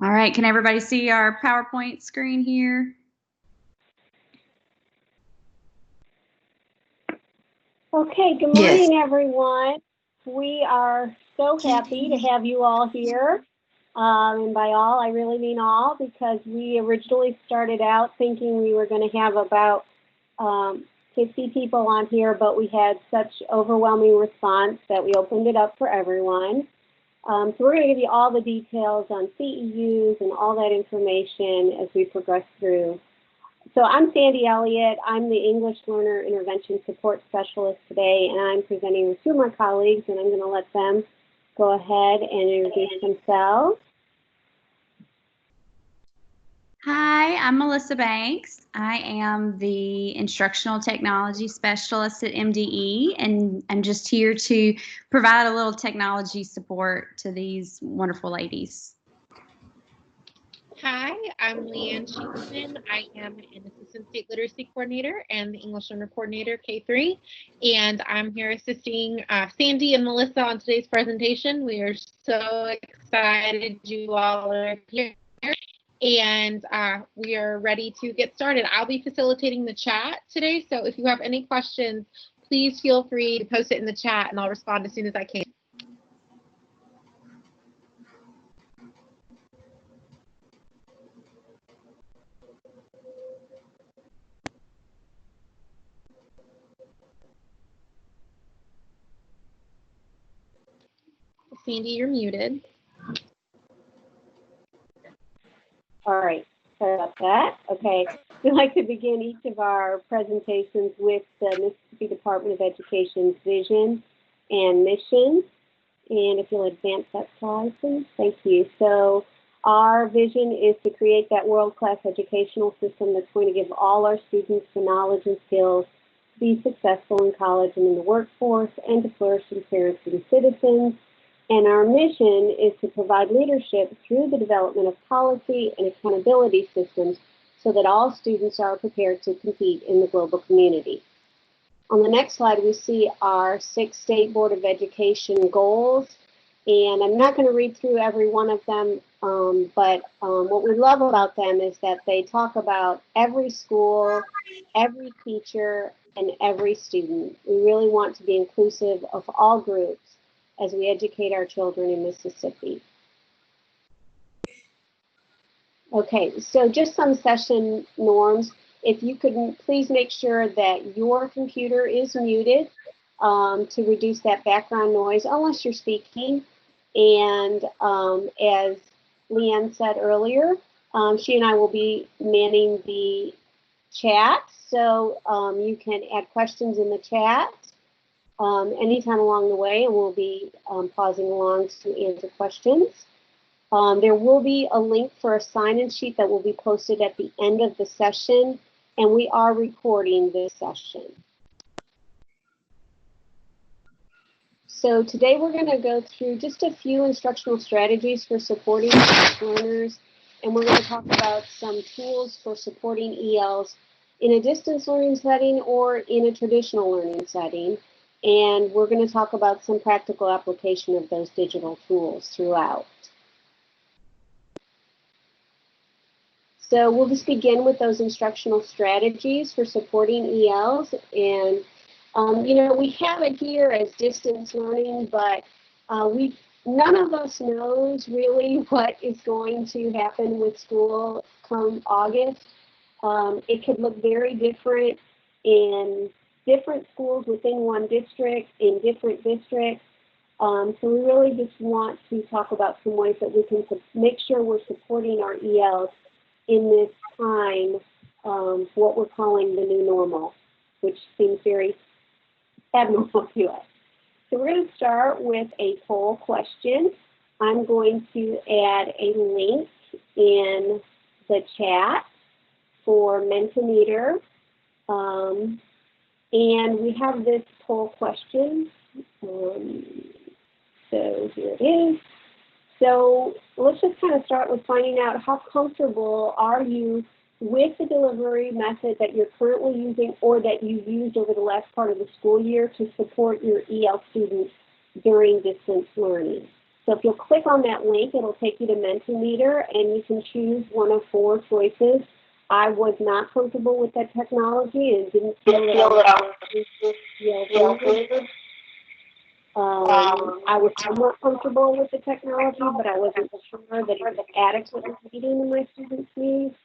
All right, can everybody see our PowerPoint screen here? Okay, good morning, everyone. We are so happy to have you all here. And by all, I really mean all, because we originally started out thinking we were going to have about 50 people on here, but we had such overwhelming response that we opened it up for everyone. So we're going to give you all the details on CEUs and all that information as we progress through. So I'm Sandy Elliott. I'm the English Learner Intervention Support Specialist today, and I'm presenting with two of my colleagues, and I'm going to let them go ahead and introduce themselves. Hi, I'm Melissa Banks. I am the Instructional Technology Specialist at MDE, and I'm just here to provide a little technology support to these wonderful ladies. Hi, I'm Leanne Sheepman. I am an Assistant State Literacy Coordinator and the English Learner Coordinator K3, and I'm here assisting Sandy and Melissa on today's presentation. We are so excited you all are here, and we are ready to get started. I'll be facilitating the chat today, so if you have any questions, please feel free to post it in the chat, and I'll respond as soon as I can. Sandy, you're muted. All right, sorry about that. Okay, we'd like to begin each of our presentations with the Mississippi Department of Education's vision and mission. And if you'll advance that slide, please. Thank you. So our vision is to create that world-class educational system that's going to give all our students the knowledge and skills to be successful in college and in the workforce, and to flourish as parents and citizens. And our mission is to provide leadership through the development of policy and accountability systems so that all students are prepared to compete in the global community. On the next slide, we see our 6 State Board of Education goals. And I'm not going to read through every one of them, but what we love about them is that they talk about every school, every teacher, and every student. We really want to be inclusive of all groups as we educate our children in Mississippi. Okay, so just some session norms. If you could please make sure that your computer is muted to reduce that background noise, unless you're speaking. And as Leanne said earlier, she and I will be manning the chat, so you can add questions in the chat anytime along the way, and we'll be pausing along to answer questions. There will be a link for a sign-in sheet that will be posted at the end of the session, and we are recording this session. So today we're going to go through just a few instructional strategies for supporting learners, and we're going to talk about some tools for supporting ELs in a distance learning setting or in a traditional learning setting. And we're going to talk about some practical application of those digital tools throughout. So we'll just begin with those instructional strategies for supporting ELs. And, you know, we have it here as distance learning, but none of us knows really what is going to happen with school come August. It could look very different in different schools within one district, in different districts. So we really just want to talk about some ways that we can make sure we're supporting our ELs in this time, what we're calling the new normal, which seems very abnormal to us. So we're going to start with a poll question. I'm going to add a link in the chat for Mentimeter. And we have this poll question. So here it is. So let's just kind of start with finding out how comfortable are you with the delivery method that you're currently using or that you've used over the last part of the school year to support your EL students during distance learning. So if you'll click on that link, it'll take you to Mentimeter, and you can choose one of 4 choices. I was not comfortable with that technology and didn't feel that I was somewhat comfortable with the technology, but I wasn't sure that it was adequately meeting my students' needs.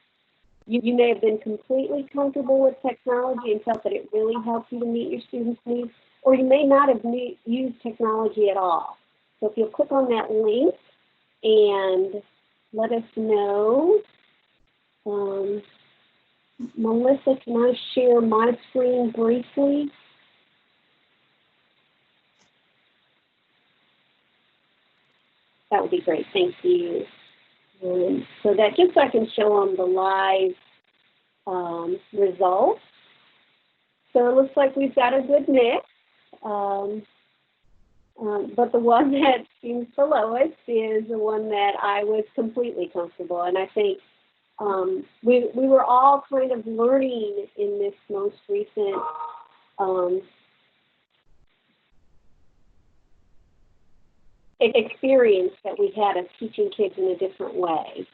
You may have been completely comfortable with technology and felt that it really helped you to meet your students' needs, or you may not have used technology at all. So if you'll click on that link and let us know. Melissa, can I share my screen briefly? That would be great, thank you. So that just so I can show them the live results. So it looks like we've got a good mix. But the one that seems the lowest is the one that I was completely comfortable. And I think we were all kind of learning in this most recent experience that we had of teaching kids in a different way.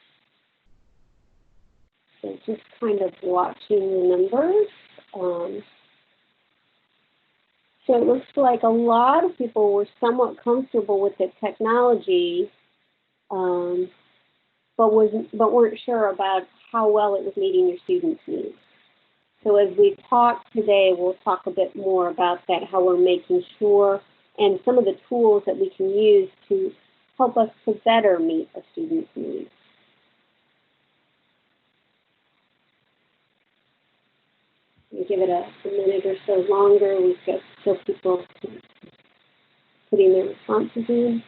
So just kind of watching the numbers. So it looks like a lot of people were somewhat comfortable with the technology, but weren't sure about how well it was meeting your students' needs. So as we talk today, we'll talk a bit more about that, how we're making sure, and some of the tools that we can use to help us to better meet our students' needs. We give it a minute or so longer. We've got still people putting their responses in.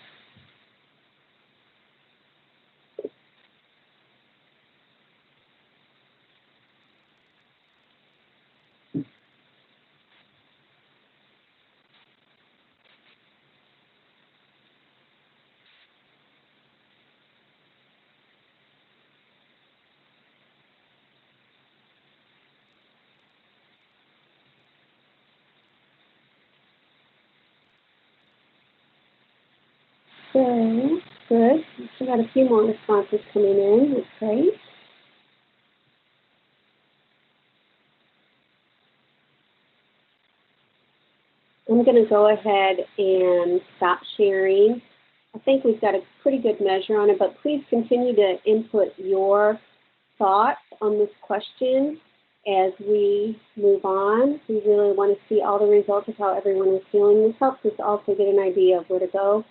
So, good. We still got a few more responses coming in. That's great. I'm going to go ahead and stop sharing. I think we've got a pretty good measure on it, but please continue to input your thoughts on this question as we move on. We really want to see all the results of how everyone is feeling. This helps us also get an idea of where to go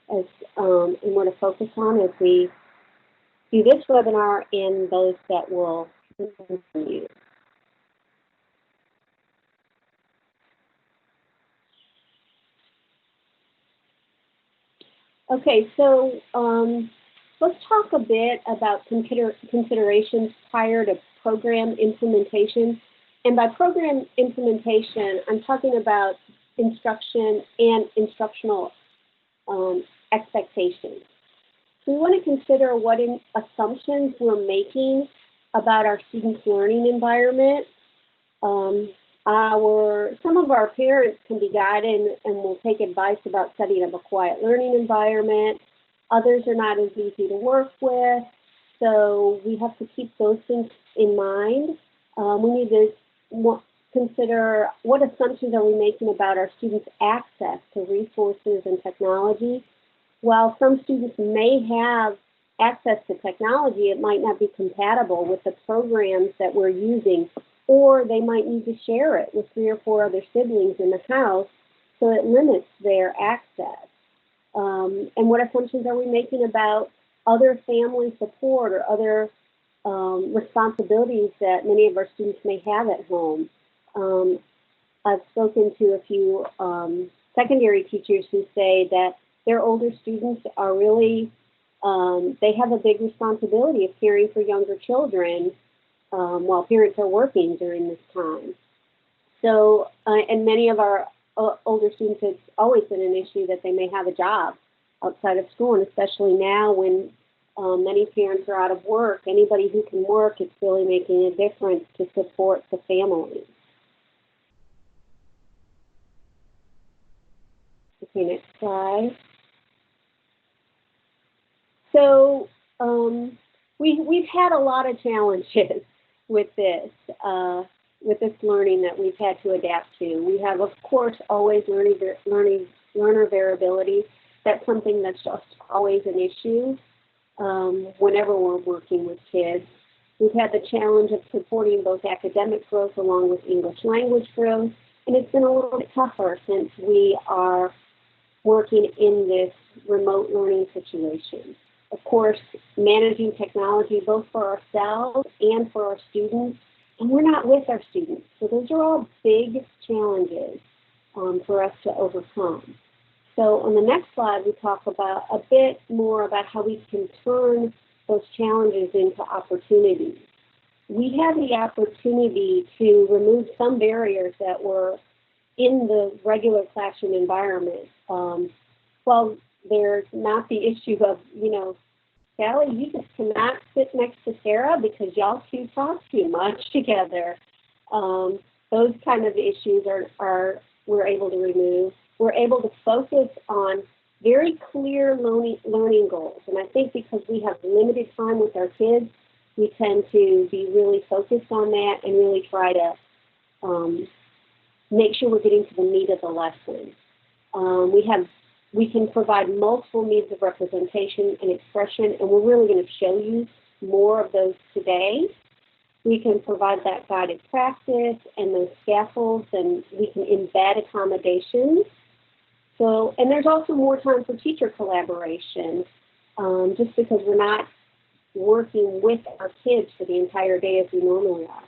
and where to focus on as we do this webinar and those that will continue. Okay, so let's talk a bit about considerations prior to program implementation. And by program implementation, I'm talking about instruction and instructional expectations. So we want to consider what assumptions we're making about our students' learning environment. Some of our parents can be guided and will take advice about setting up a quiet learning environment. Others are not as easy to work with, so we have to keep those things in mind. We need to consider what assumptions are we making about our students' access to resources and technology. While some students may have access to technology, it might not be compatible with the programs that we're using, or they might need to share it with 3 or 4 other siblings in the house, so it limits their access. And what assumptions are we making about other family support or other responsibilities that many of our students may have at home? I've spoken to a few secondary teachers who say that their older students are really, they have a big responsibility of caring for younger children while parents are working during this time. So, and many of our older students, it's always been an issue that they may have a job outside of school, and especially now when many parents are out of work. Anybody who can work, it's really making a difference to support the family. Okay, next slide. So we've had a lot of challenges with this learning that we've had to adapt to. We have, of course, always learner variability. That's something that's just always an issue whenever we're working with kids. We've had the challenge of supporting both academic growth along with English language growth, and it's been a little bit tougher since we are working in this remote learning situation. Of course, managing technology both for ourselves and for our students, and we're not with our students. So those are all big challenges for us to overcome. So on the next slide, we talk about a bit more about how we can turn those challenges into opportunities. We have the opportunity to remove some barriers that were in the regular classroom environment. Well, there's not the issue of, you know, Sally, you just cannot sit next to Sarah because y'all two talk too much together. Those kind of issues we're able to remove. We're able to focus on very clear learning goals. And I think because we have limited time with our kids, we tend to be really focused on that and really try to make sure we're getting to the meat of the lesson. We can provide multiple means of representation and expression, and we're really going to show you more of those today. We can provide that guided practice and those scaffolds, and we can embed accommodations. So, and there's also more time for teacher collaboration, just because we're not working with our kids for the entire day as we normally are.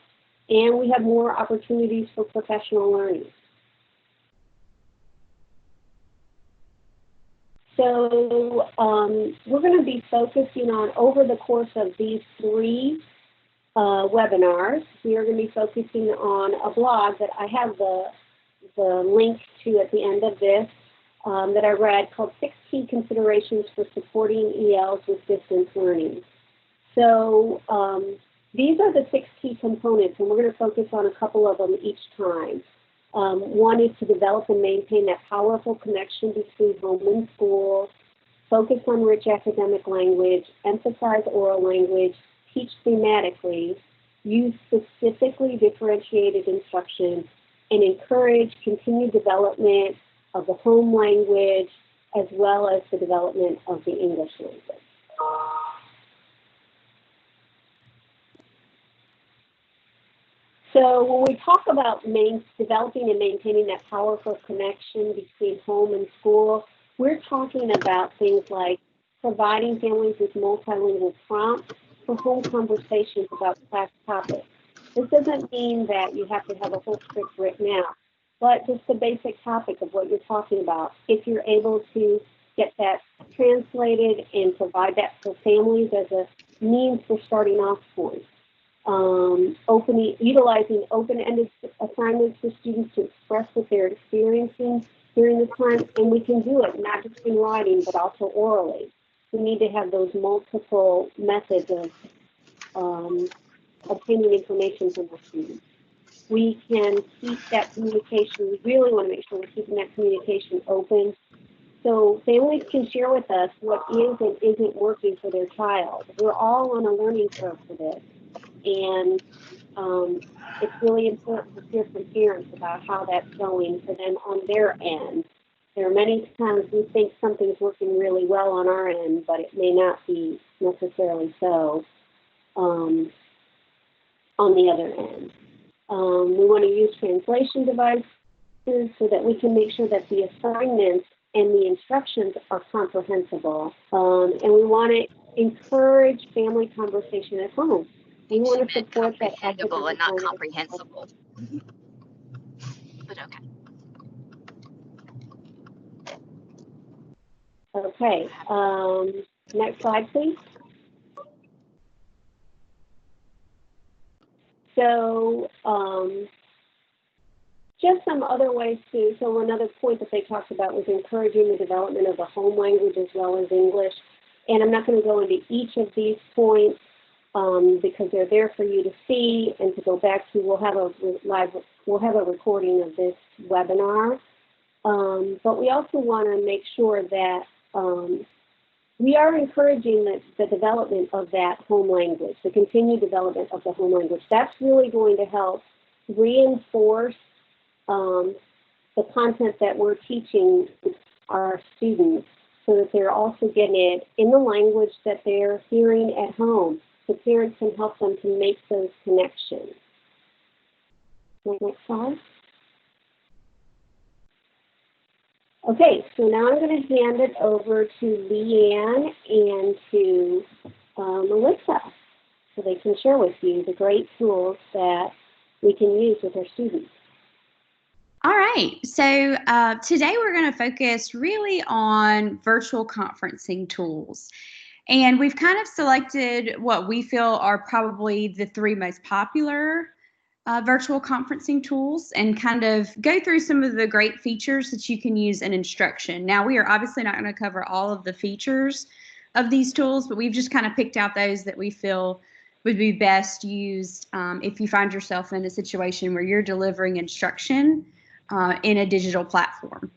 And we have more opportunities for professional learning. So we're going to be focusing on, over the course of these 3 webinars, we are going to be focusing on a blog that I have the link to at the end of this that I read, called 6 Key Considerations for Supporting ELs with Distance Learning. So these are the 6 key components, and we're going to focus on a couple of them each time. One is to develop and maintain that powerful connection between home and school, focus on rich academic language, emphasize oral language, teach thematically, use specifically differentiated instruction, and encourage continued development of the home language as well as the development of the English language. So when we talk about developing and maintaining that powerful connection between home and school, we're talking about things like providing families with multilingual prompts for home conversations about class topics. This doesn't mean that you have to have a whole script written out, but just the basic topic of what you're talking about. If you're able to get that translated and provide that for families as a means for starting off point. Utilizing open-ended assignments for students to express what they're experiencing during this time, and we can do it not just in writing but also orally. We need to have those multiple methods of obtaining information from our students. We can keep that communication. We really want to make sure we're keeping that communication open, so families can share with us what is and isn't working for their child. We're all on a learning curve for this. And it's really important to hear from parents about how that's going for them on their end. There are many times we think something's working really well on our end, but it may not be necessarily so on the other end. We want to use translation devices so that we can make sure that the assignments and the instructions are comprehensible. And we want to encourage family conversation at home. We want to support that comprehensible and not comprehensible. But okay. Okay. Next slide, please. So just some other ways so another point that they talked about was encouraging the development of the home language as well as English. And I'm not going to go into each of these points because they're there for you to see and to go back to. We'll have a recording of this webinar. But we also want to make sure that we are encouraging the development of that home language, the continued development of the home language. That's really going to help reinforce the content that we're teaching our students so that they're also getting it in the language that they're hearing at home. So parents can help them to make those connections. Next slide. Okay, so now I'm going to hand it over to Leanne and to Melissa so they can share with you the great tools that we can use with our students. All right, so today we're going to focus really on virtual conferencing tools. And we've kind of selected what we feel are probably the 3 most popular virtual conferencing tools and kind of go through some of the great features that you can use in instruction. Now, we are obviously not going to cover all of the features of these tools, but we've just kind of picked out those that we feel would be best used if you find yourself in a situation where you're delivering instruction in a digital platform.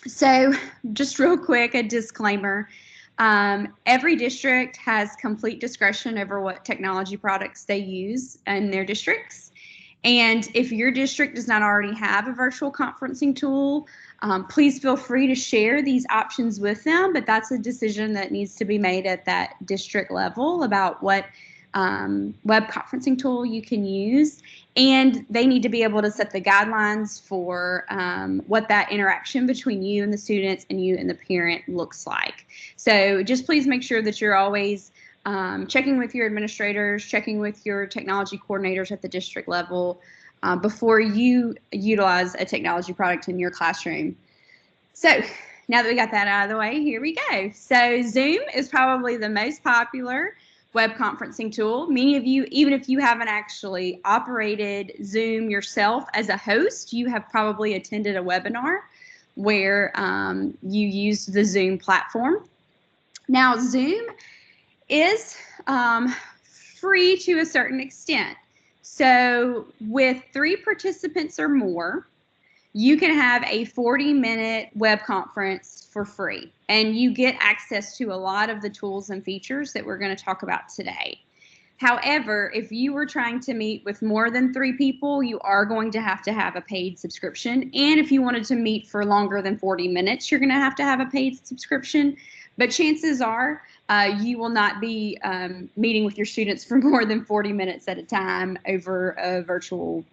So just real quick, a disclaimer. Every district has complete discretion over what technology products they use in their districts. And if your district does not already have a virtual conferencing tool, please feel free to share these options with them, but that's a decision that needs to be made at that district level about what web conferencing tool you can use. And they need to be able to set the guidelines for what that interaction between you and the students and you and the parent looks like. So just please make sure that you're always checking with your administrators, checking with your technology coordinators at the district level before you utilize a technology product in your classroom. So now that we got that out of the way, here we go. So Zoom is probably the most popular web conferencing tool. Many of you, even if you haven't actually operated Zoom yourself as a host, you have probably attended a webinar where you used the Zoom platform. Now, Zoom is free to a certain extent. So with 3 participants or more, you can have a 40-minute web conference for free, and you get access to a lot of the tools and features that we're going to talk about today. However, if you were trying to meet with more than 3 people, you are going to have a paid subscription. And if you wanted to meet for longer than 40 minutes, you're going to have a paid subscription. But chances are you will not be meeting with your students for more than 40 minutes at a time over a virtual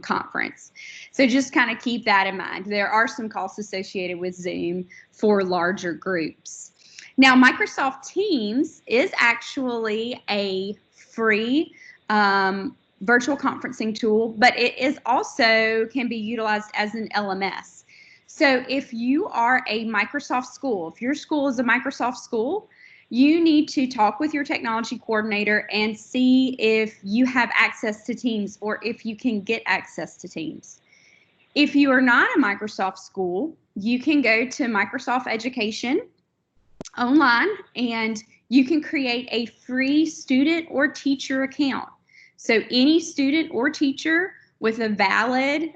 conference. So just kind of keep that in mind. There are some costs associated with Zoom for larger groups. Now, Microsoft Teams is actually a free virtual conferencing tool, but it is also can be utilized as an LMS. So if you are a Microsoft school, if your school is a Microsoft school, you need to talk with your technology coordinator and see if you have access to Teams or if you can get access to Teams. If you are not a Microsoft school, you can go to Microsoft Education online and you can create a free student or teacher account. So any student or teacher with a valid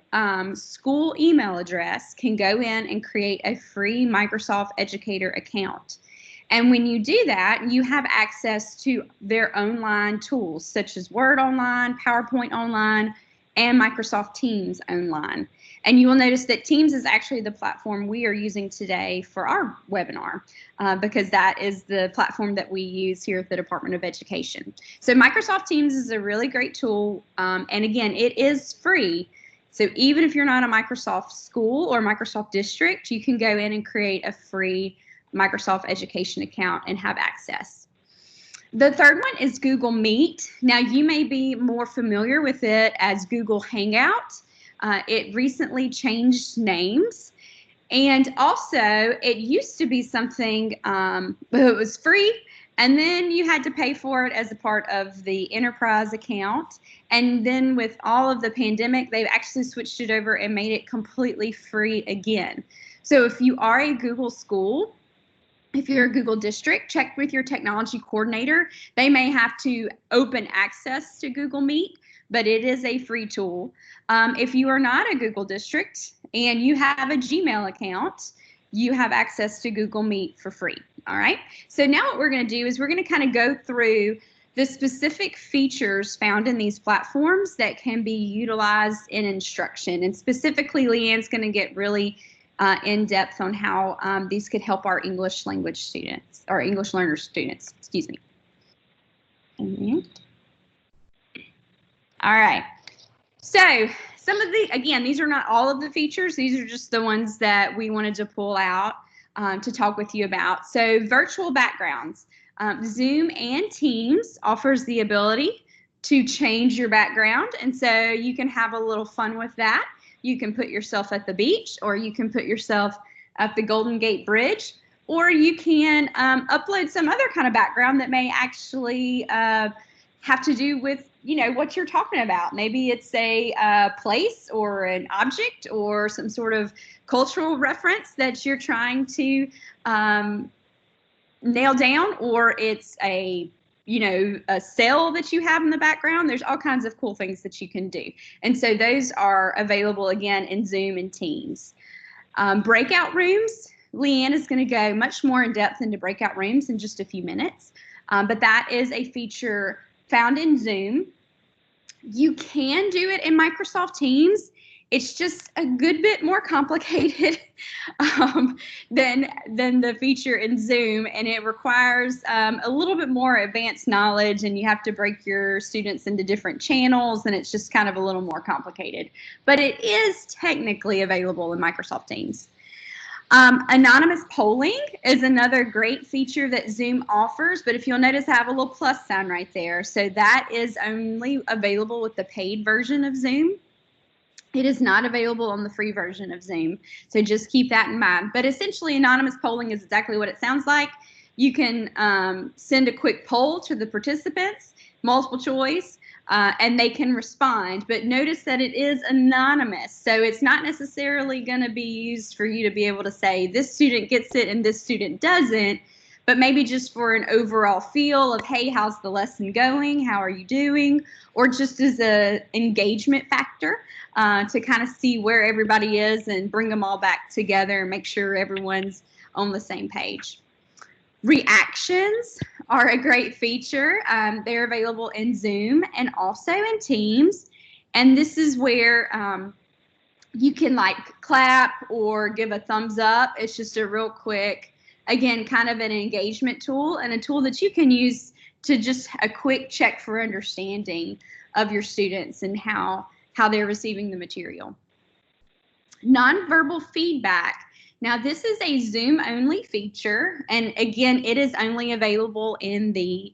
school email address can go in and create a free Microsoft Educator account. And when you do that, you have access to their online tools, such as Word Online, PowerPoint Online, and Microsoft Teams Online. And you will notice that Teams is actually the platform we are using today for our webinar, because that is the platform that we use here at the Department of Education. So Microsoft Teams is a really great tool, and again, it is free. So even if you're not a Microsoft school or Microsoft district, you can go in and create a free Microsoft Education account and have access. The third one is Google Meet. Now, you may be more familiar with it as Google Hangout. It recently changed names. And also, it used to be something, but it was free, and then you had to pay for it as a part of the enterprise account. And then with all of the pandemic, they've actually switched it over and made it completely free again. So if you are a Google school, if you're a Google district, check with your technology coordinator. They may have to open access to Google Meet, but it is a free tool. If you are not a Google district and you have a Gmail account, you have access to Google Meet for free. All right, so now what we're going to do is we're going to kind of go through the specific features found in these platforms that can be utilized in instruction. And specifically, Leanne's going to get really in depth on how these could help our English language students, or English learner students, excuse me. All right, so some of the, again, these are not all of the features, these are just the ones that we wanted to pull out to talk with you about. So virtual backgrounds. Zoom and Teams offers the ability to change your background, and so you can have a little fun with that. You can put yourself at the beach, or you can put yourself at the Golden Gate Bridge, or you can upload some other kind of background that may actually have to do with, you know, what you're talking about. Maybe it's a place or an object or some sort of cultural reference that you're trying to nail down, or it's a, you know, a cell that you have in the background. There's all kinds of cool things that you can do. And so those are available again in Zoom and Teams. Breakout rooms, Leanne is going to go much more in depth into breakout rooms in just a few minutes. But that is a feature found in Zoom. You can do it in Microsoft Teams. It's just a good bit more complicated than the feature in Zoom, and it requires a little bit more advanced knowledge, and you have to break your students into different channels, and it's just kind of a little more complicated. But it is technically available in Microsoft Teams. Anonymous polling is another great feature that Zoom offers, but if you'll notice, I have a little plus sign right there. So that is only available with the paid version of Zoom. It is not available on the free version of Zoom, so just keep that in mind. But essentially, anonymous polling is exactly what it sounds like. You can send a quick poll to the participants, multiple choice, and they can respond. But notice that it is anonymous, so it's not necessarily going to be used for you to be able to say this student gets it and this student doesn't, but maybe just for an overall feel of, hey, how's the lesson going? How are you doing? Or just as an engagement factor to kind of see where everybody is and bring them all back together and make sure everyone's on the same page. Reactions are a great feature. They're available in Zoom and also in Teams. And this is where you can like clap or give a thumbs up. It's just a real quick, again, kind of an engagement tool, and a tool that you can use to just a quick check for understanding of your students and how they're receiving the material. Nonverbal feedback. Now, this is a Zoom-only feature, and again, it is only available in the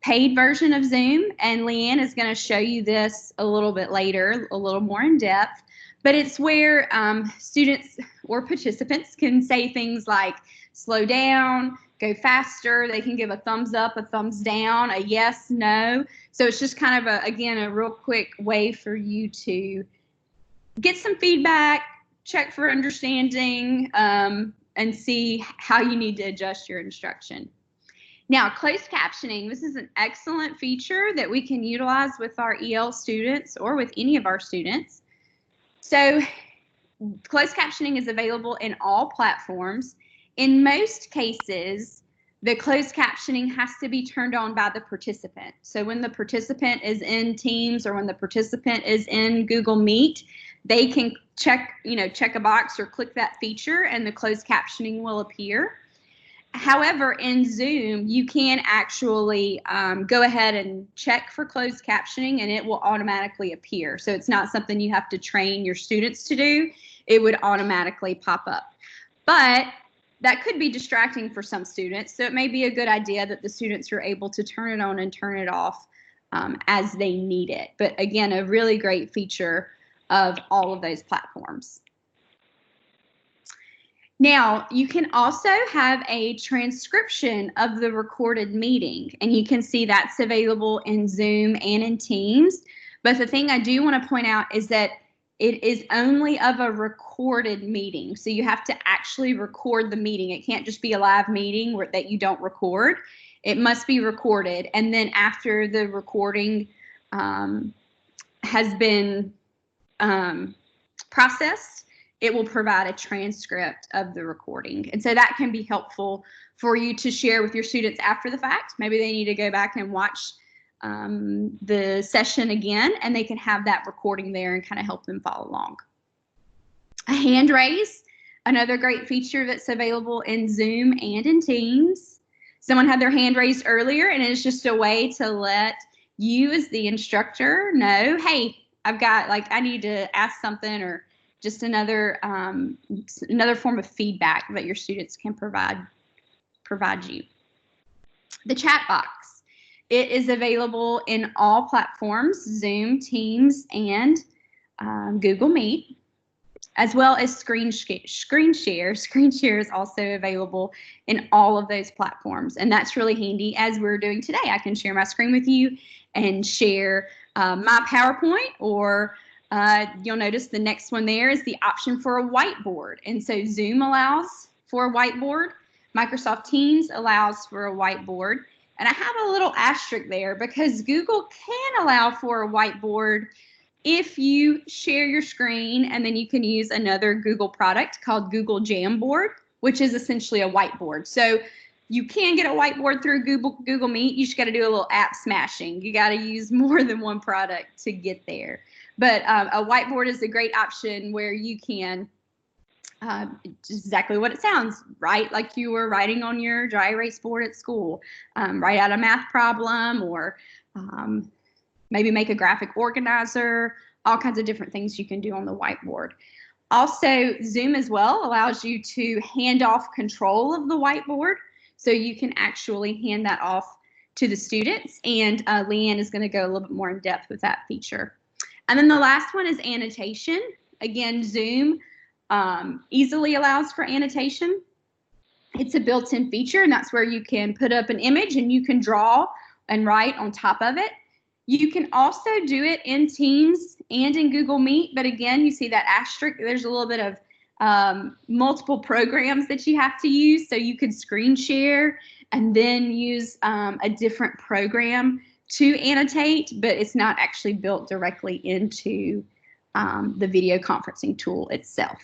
paid version of Zoom, and Leanne is going to show you this a little bit later, a little more in depth, but it's where students or participants can say things like slow down, go faster. They can give a thumbs up, a thumbs down, a yes, no. So it's just kind of, again, a real quick way for you to get some feedback, check for understanding, and see how you need to adjust your instruction. Now, closed captioning. This is an excellent feature that we can utilize with our EL students or with any of our students. So closed captioning is available in all platforms. In most cases, the closed captioning has to be turned on by the participant. So when the participant is in Teams or when the participant is in Google Meet, they can check a box or click that feature and the closed captioning will appear. However, in Zoom, you can actually go ahead and check for closed captioning and it will automatically appear. So it's not something you have to train your students to do. It would automatically pop up. But that could be distracting for some students, so it may be a good idea that the students are able to turn it on and turn it off as they need it. But again, a really great feature of all of those platforms. Now, you can also have a transcription of the recorded meeting, and you can see that's available in Zoom and in Teams. But the thing I do want to point out is that it is only of a recorded meeting. So you have to actually record the meeting. It can't just be a live meeting that you don't record. It must be recorded. And then after the recording has been processed, it will provide a transcript of the recording. And so that can be helpful for you to share with your students after the fact. Maybe they need to go back and watch the session again, and they can have that recording there and kind of help them follow along. A hand raise, another great feature that's available in Zoom and in Teams. Someone had their hand raised earlier, and it's just a way to let you as the instructor know, hey, I've got, like, I need to ask something, or just another form of feedback that your students can provide you. The chat box. It is available in all platforms, Zoom, Teams, and Google Meet, as well as screen share. Screen share is also available in all of those platforms, and that's really handy as we're doing today. I can share my screen with you and share my PowerPoint, or you'll notice the next one there is the option for a whiteboard. And so Zoom allows for a whiteboard. Microsoft Teams allows for a whiteboard. And I have a little asterisk there because Google can allow for a whiteboard if you share your screen, and then you can use another Google product called Google Jamboard, which is essentially a whiteboard. So you can get a whiteboard through Google Meet. You just got to do a little app smashing. You got to use more than one product to get there. But a whiteboard is a great option where you can, just exactly what it sounds, right? Like you were writing on your dry erase board at school, write out a math problem, or maybe make a graphic organizer, all kinds of different things you can do on the whiteboard. Also, Zoom as well allows you to hand off control of the whiteboard, so you can actually hand that off to the students, and Leanne is going to go a little bit more in depth with that feature. And then the last one is annotation. Again, Zoom easily allows for annotation. It's a built-in feature, and that's where you can put up an image and you can draw and write on top of it. You can also do it in Teams and in Google Meet, but again, you see that asterisk, there's a little bit of multiple programs that you have to use, so you could screen share and then use a different program to annotate, but it's not actually built directly into the video conferencing tool itself.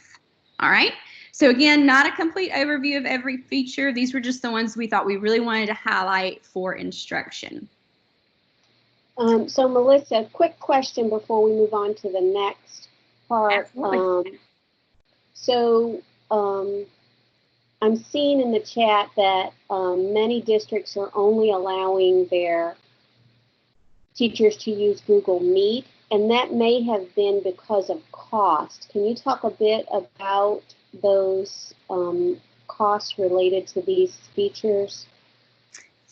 All right, so again, not a complete overview of every feature. These were just the ones we thought we really wanted to highlight for instruction. So Melissa, quick question before we move on to the next part. I'm seeing in the chat that many districts are only allowing their teachers to use Google Meet, and that may have been because of cost. Can you talk a bit about those costs related to these features?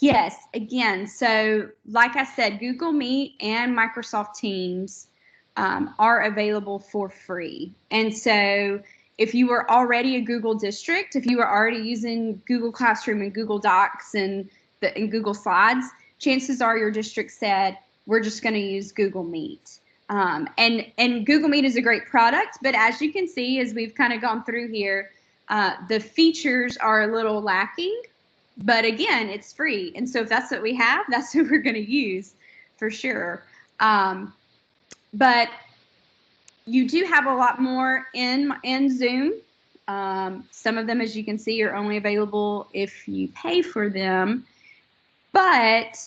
Yes, again, so like I said, Google Meet and Microsoft Teams are available for free. And so if you were already a Google district, if you were already using Google Classroom and Google Docs and Google Slides, chances are your district said, we're just going to use Google Meet. And Google Meet is a great product, but as you can see, as we've kind of gone through here, the features are a little lacking. But again, it's free. And so if that's what we have, that's what we're going to use for sure. But you do have a lot more in Zoom. Some of them, as you can see, are only available if you pay for them. But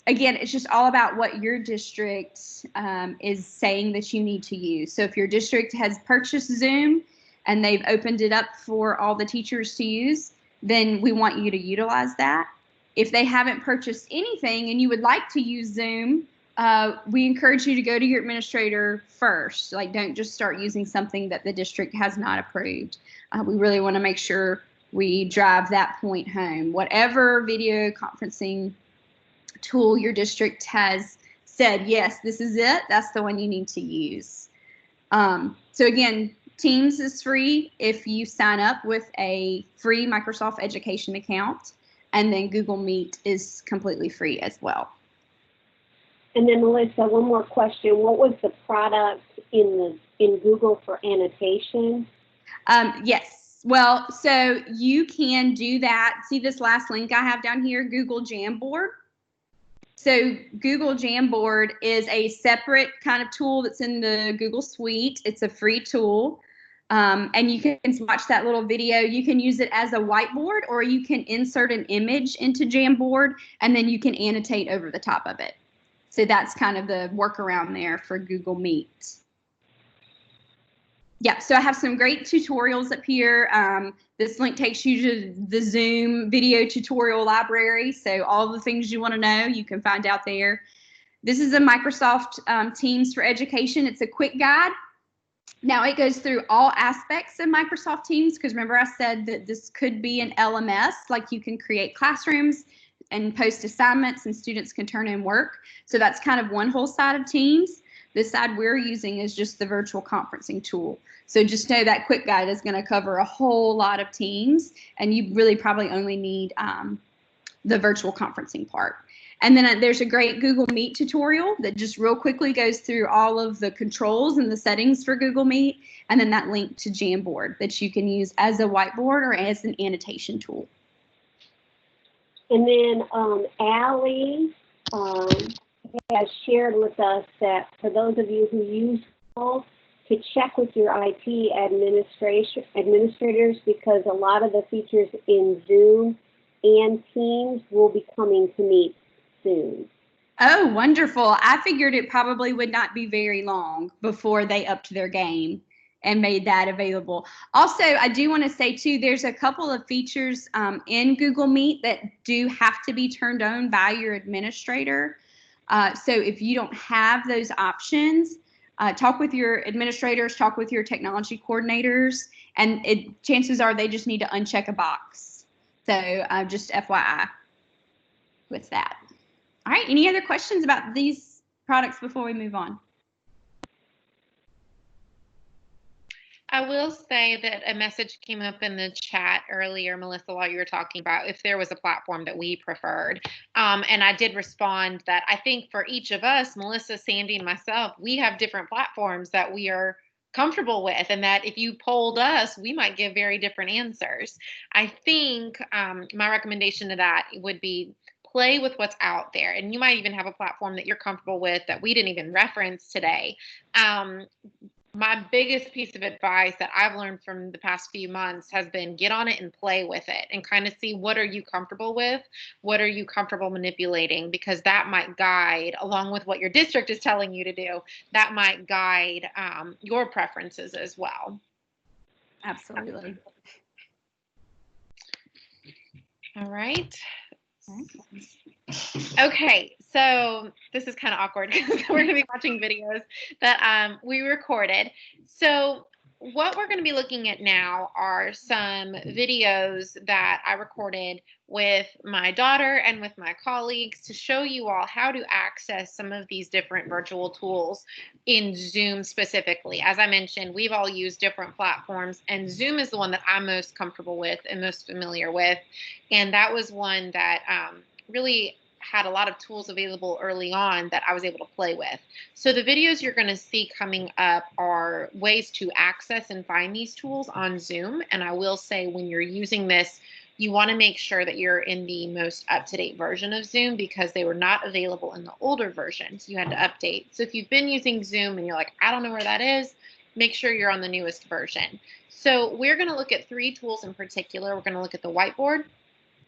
again, it's just all about what your district is saying that you need to use. So if your district has purchased Zoom and they've opened it up for all the teachers to use, then we want you to utilize that. If they haven't purchased anything and you would like to use Zoom, we encourage you to go to your administrator first. Like, don't just start using something that the district has not approved. We really want to make sure we drive that point home. Whatever video conferencing tool your district has said, yes, this is it, that's the one you need to use. So again, Teams is free if you sign up with a free Microsoft Education account, and then Google Meet is completely free as well. And then Melissa, one more question. What was the product in Google for annotation? Yes. Well, so you can do that. See this last link I have down here, Google Jamboard. So Google Jamboard is a separate kind of tool that's in the Google Suite. It's a free tool. And you can watch that little video. You can use it as a whiteboard, or you can insert an image into Jamboard, and then you can annotate over the top of it. So that's kind of the workaround there for Google Meet. Yeah, so I have some great tutorials up here. This link takes you to the Zoom video tutorial library. So all the things you want to know, you can find out there. This is a Microsoft Teams for Education. It's a quick guide. Now it goes through all aspects of Microsoft Teams, because remember I said that this could be an LMS, like you can create classrooms and post assignments and students can turn in work. So that's kind of one whole side of Teams. This side we're using is just the virtual conferencing tool. So just know that quick guide is going to cover a whole lot of Teams, and you really probably only need the virtual conferencing part. And then there's a great Google Meet tutorial that just real quickly goes through all of the controls and the settings for Google Meet, and then that link to Jamboard that you can use as a whiteboard or as an annotation tool. And then Allie has shared with us that for those of you who use Google, to check with your IT administrators, because a lot of the features in Zoom and Teams will be coming to Meet soon. Oh, wonderful. I figured it probably would not be very long before they upped their game and made that available. Also, I do want to say too, there's a couple of features in Google Meet that do have to be turned on by your administrator. So if you don't have those options, talk with your administrators, talk with your technology coordinators, and chances are they just need to uncheck a box. So just FYI with that. All right, any other questions about these products before we move on? I will say that a message came up in the chat earlier, Melissa, while you were talking about if there was a platform that we preferred. And I did respond that I think for each of us, Melissa, Sandy, and myself, we have different platforms that we are comfortable with, and that if you polled us, we might give very different answers. I think my recommendation to that would be play with what's out there. And you might even have a platform that you're comfortable with that we didn't even reference today. My biggest piece of advice that I've learned from the past few months has been get on it and play with it and kind of see what are you comfortable with, what are you comfortable manipulating, because that might guide, along with what your district is telling you to do, that might guide your preferences as well. Absolutely. All right. Okay, so this is kind of awkward because we're going to be watching videos that we recorded. So what we're going to be looking at now are some videos that I recorded with my daughter and with my colleagues to show you all how to access some of these different virtual tools in Zoom specifically. As I mentioned, we've all used different platforms, and Zoom is the one that I'm most comfortable with and most familiar with. And that was one that really had a lot of tools available early on that I was able to play with. So the videos you're going to see coming up are ways to access and find these tools on Zoom. And I will say when you're using this, you want to make sure that you're in the most up-to-date version of Zoom, because they were not available in the older versions. You had to update. So if you've been using Zoom and you're like, I don't know where that is, make sure you're on the newest version. So we're going to look at 3 tools in particular. We're going to look at the whiteboard,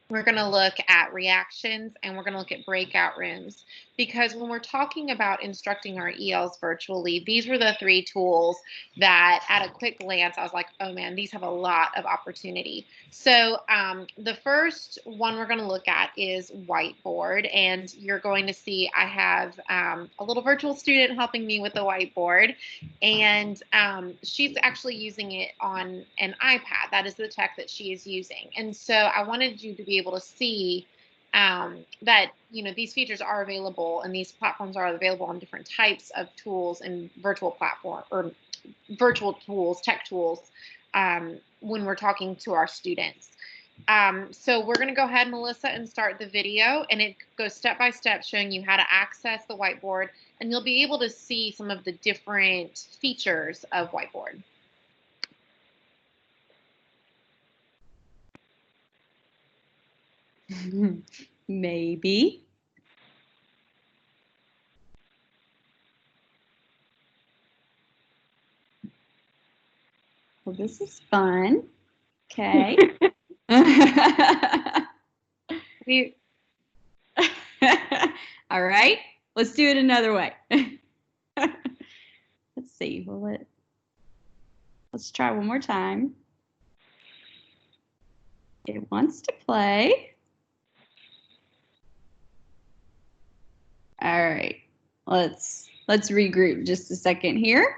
we're going to look at reactions, and we're going to look at breakout rooms, because when we're talking about instructing our ELs virtually, these were the 3 tools that at a quick glance, I was like, oh man, these have a lot of opportunity. So the first one we're going to look at is Whiteboard, and you're going to see I have a little virtual student helping me with the whiteboard, and she's actually using it on an iPad. That is the tech that she is using. And so I wanted you to be able to see that, you know, these features are available and these platforms are available on different types of tools and virtual platform or virtual tools, tech tools, when we're talking to our students. So we're going to go ahead, Melissa, and start the video, and it goes step by step showing you how to access the whiteboard, and you'll be able to see some of the different features of Whiteboard. Maybe. Well, this is fun. Okay. We All right. Let's do it another way. Let's see. Let's try one more time. It wants to play. All right. Let's regroup just a second here.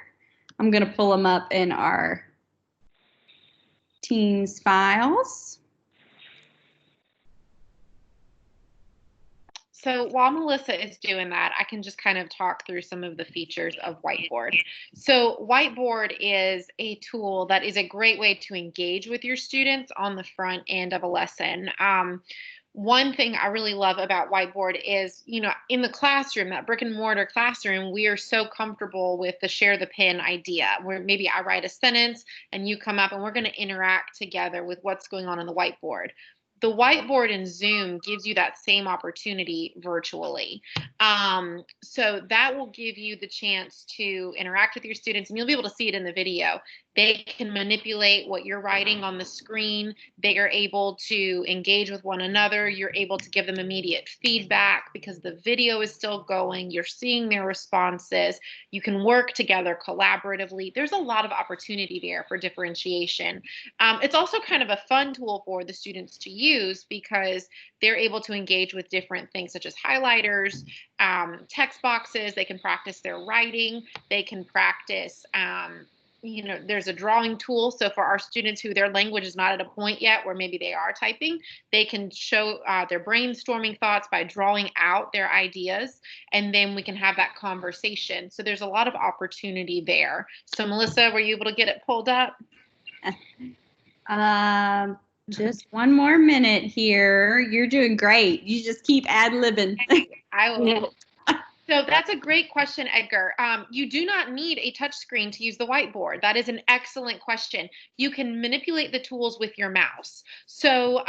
I'm going to pull them up in our Teams files. So while Melissa is doing that, I can just kind of talk through some of the features of Whiteboard. So Whiteboard is a tool that is a great way to engage with your students on the front end of a lesson. One thing I really love about Whiteboard is, you know, in the classroom, that brick and mortar classroom, we are so comfortable with the share the pen idea, where maybe I write a sentence and you come up and we're going to interact together with what's going on the whiteboard. The whiteboard in Zoom gives you that same opportunity virtually. So that will give you the chance to interact with your students, and you'll be able to see it in the video. They can manipulate what you're writing on the screen. They are able to engage with one another. You're able to give them immediate feedback because the video is still going. You're seeing their responses. You can work together collaboratively. There's a lot of opportunity there for differentiation. It's also kind of a fun tool for the students to use because they're able to engage with different things such as highlighters, text boxes. They can practice their writing. They can practice you know, there's a drawing tool. So for our students who their language is not at a point yet where maybe they are typing, they can show their brainstorming thoughts by drawing out their ideas, and then we can have that conversation. So there's a lot of opportunity there. So Melissa, were you able to get it pulled up? Just one more minute here. You're doing great. You just keep ad-libbing. I will. So that's a great question, Edgar. You do not need a touch screen to use the whiteboard. That is an excellent question. You can manipulate the tools with your mouse. So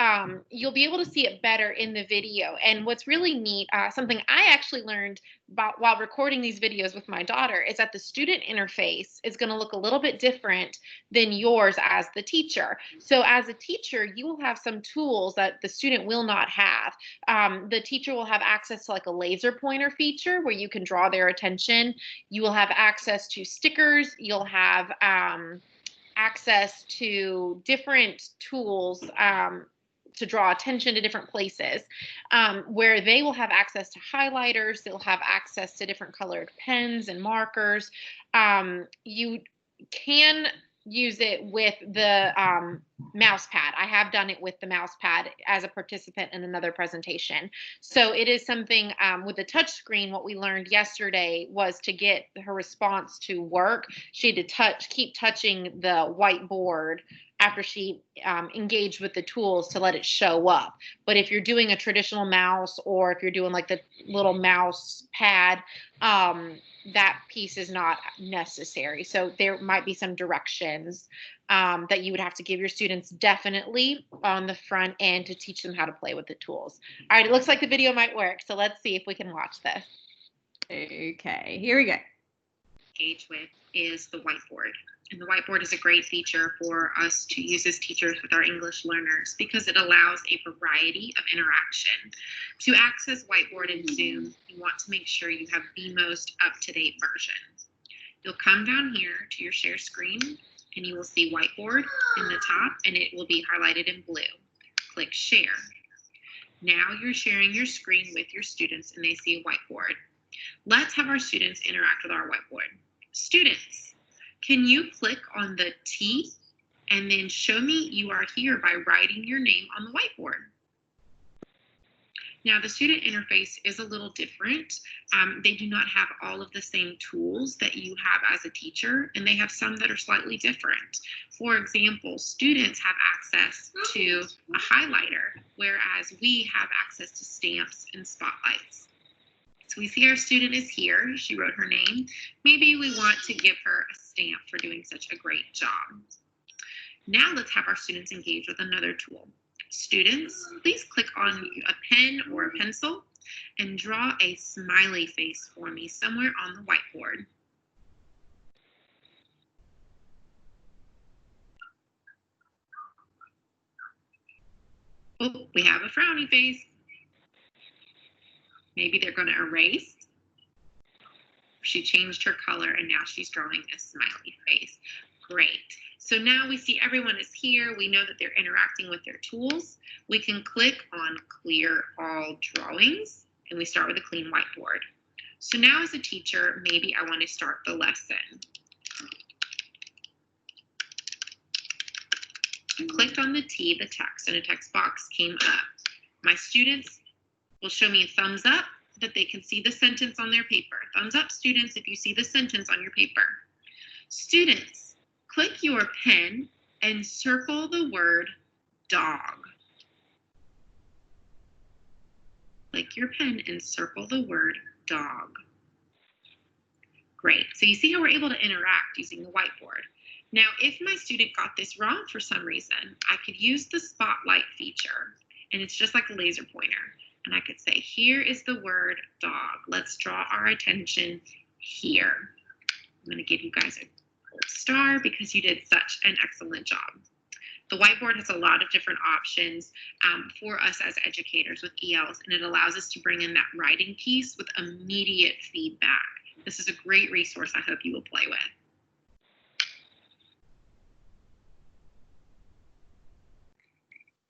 you'll be able to see it better in the video. And what's really neat, something I actually learned about while recording these videos with my daughter, is that the student interface is going to look a little bit different than yours as the teacher. So as a teacher, you will have some tools that the student will not have. The teacher will have access to like a laser pointer feature where you can draw their attention. You will have access to stickers. You'll have access to different tools to draw attention to different places, where they will have access to highlighters. They'll have access to different colored pens and markers. You can use it with the mouse pad. I have done it with the mouse pad as a participant in another presentation. So it is something with the touch screen. What we learned yesterday was to get her response to work, she had to keep touching the whiteboard after she engaged with the tools to let it show up. But if you're doing a traditional mouse, or if you're doing like the little mouse pad, that piece is not necessary. So there might be some directions that you would have to give your students definitely on the front end to teach them how to play with the tools. All right, it looks like the video might work. So let's see if we can watch this. Okay, here we go. Engage with is the whiteboard. And the whiteboard is a great feature for us to use as teachers with our English learners because it allows a variety of interaction. To access Whiteboard in Zoom, you want to make sure you have the most up-to-date version. You'll come down here to your share screen and you will see Whiteboard in the top, and it will be highlighted in blue. Click Share. Now you're sharing your screen with your students and they see a whiteboard. Let's have our students interact with our whiteboard. Students, can you click on the T and then show me you are here by writing your name on the whiteboard? Now, the student interface is a little different. They do not have all of the same tools that you have as a teacher, and they have some that are slightly different. For example, students have access to a highlighter, whereas we have access to stamps and spotlights. So we see our student is here. She wrote her name. Maybe we want to give her a stamp for doing such a great job. Now let's have our students engage with another tool. Students, please click on a pen or a pencil and draw a smiley face for me somewhere on the whiteboard. Oh, we have a frowny face. Maybe they're going to erase. She changed her color and now she's drawing a smiley face. Great. So now we see everyone is here. We know that they're interacting with their tools. We can click on Clear All Drawings and we start with a clean whiteboard. So now as a teacher, maybe I want to start the lesson. I clicked on the T, the text, and a text box came up. My students will show me a thumbs up that they can see the sentence on their paper. Thumbs up, students, if you see the sentence on your paper. Students, click your pen and circle the word dog. Click your pen and circle the word dog. Great. So you see how we're able to interact using the whiteboard. Now, if my student got this wrong for some reason, I could use the spotlight feature, and it's just like a laser pointer. And I could say, here is the word dog. Let's draw our attention here. I'm going to give you guys a gold star because you did such an excellent job. The whiteboard has a lot of different options for us as educators with ELs, and it allows us to bring in that writing piece with immediate feedback. This is a great resource I hope you will play with.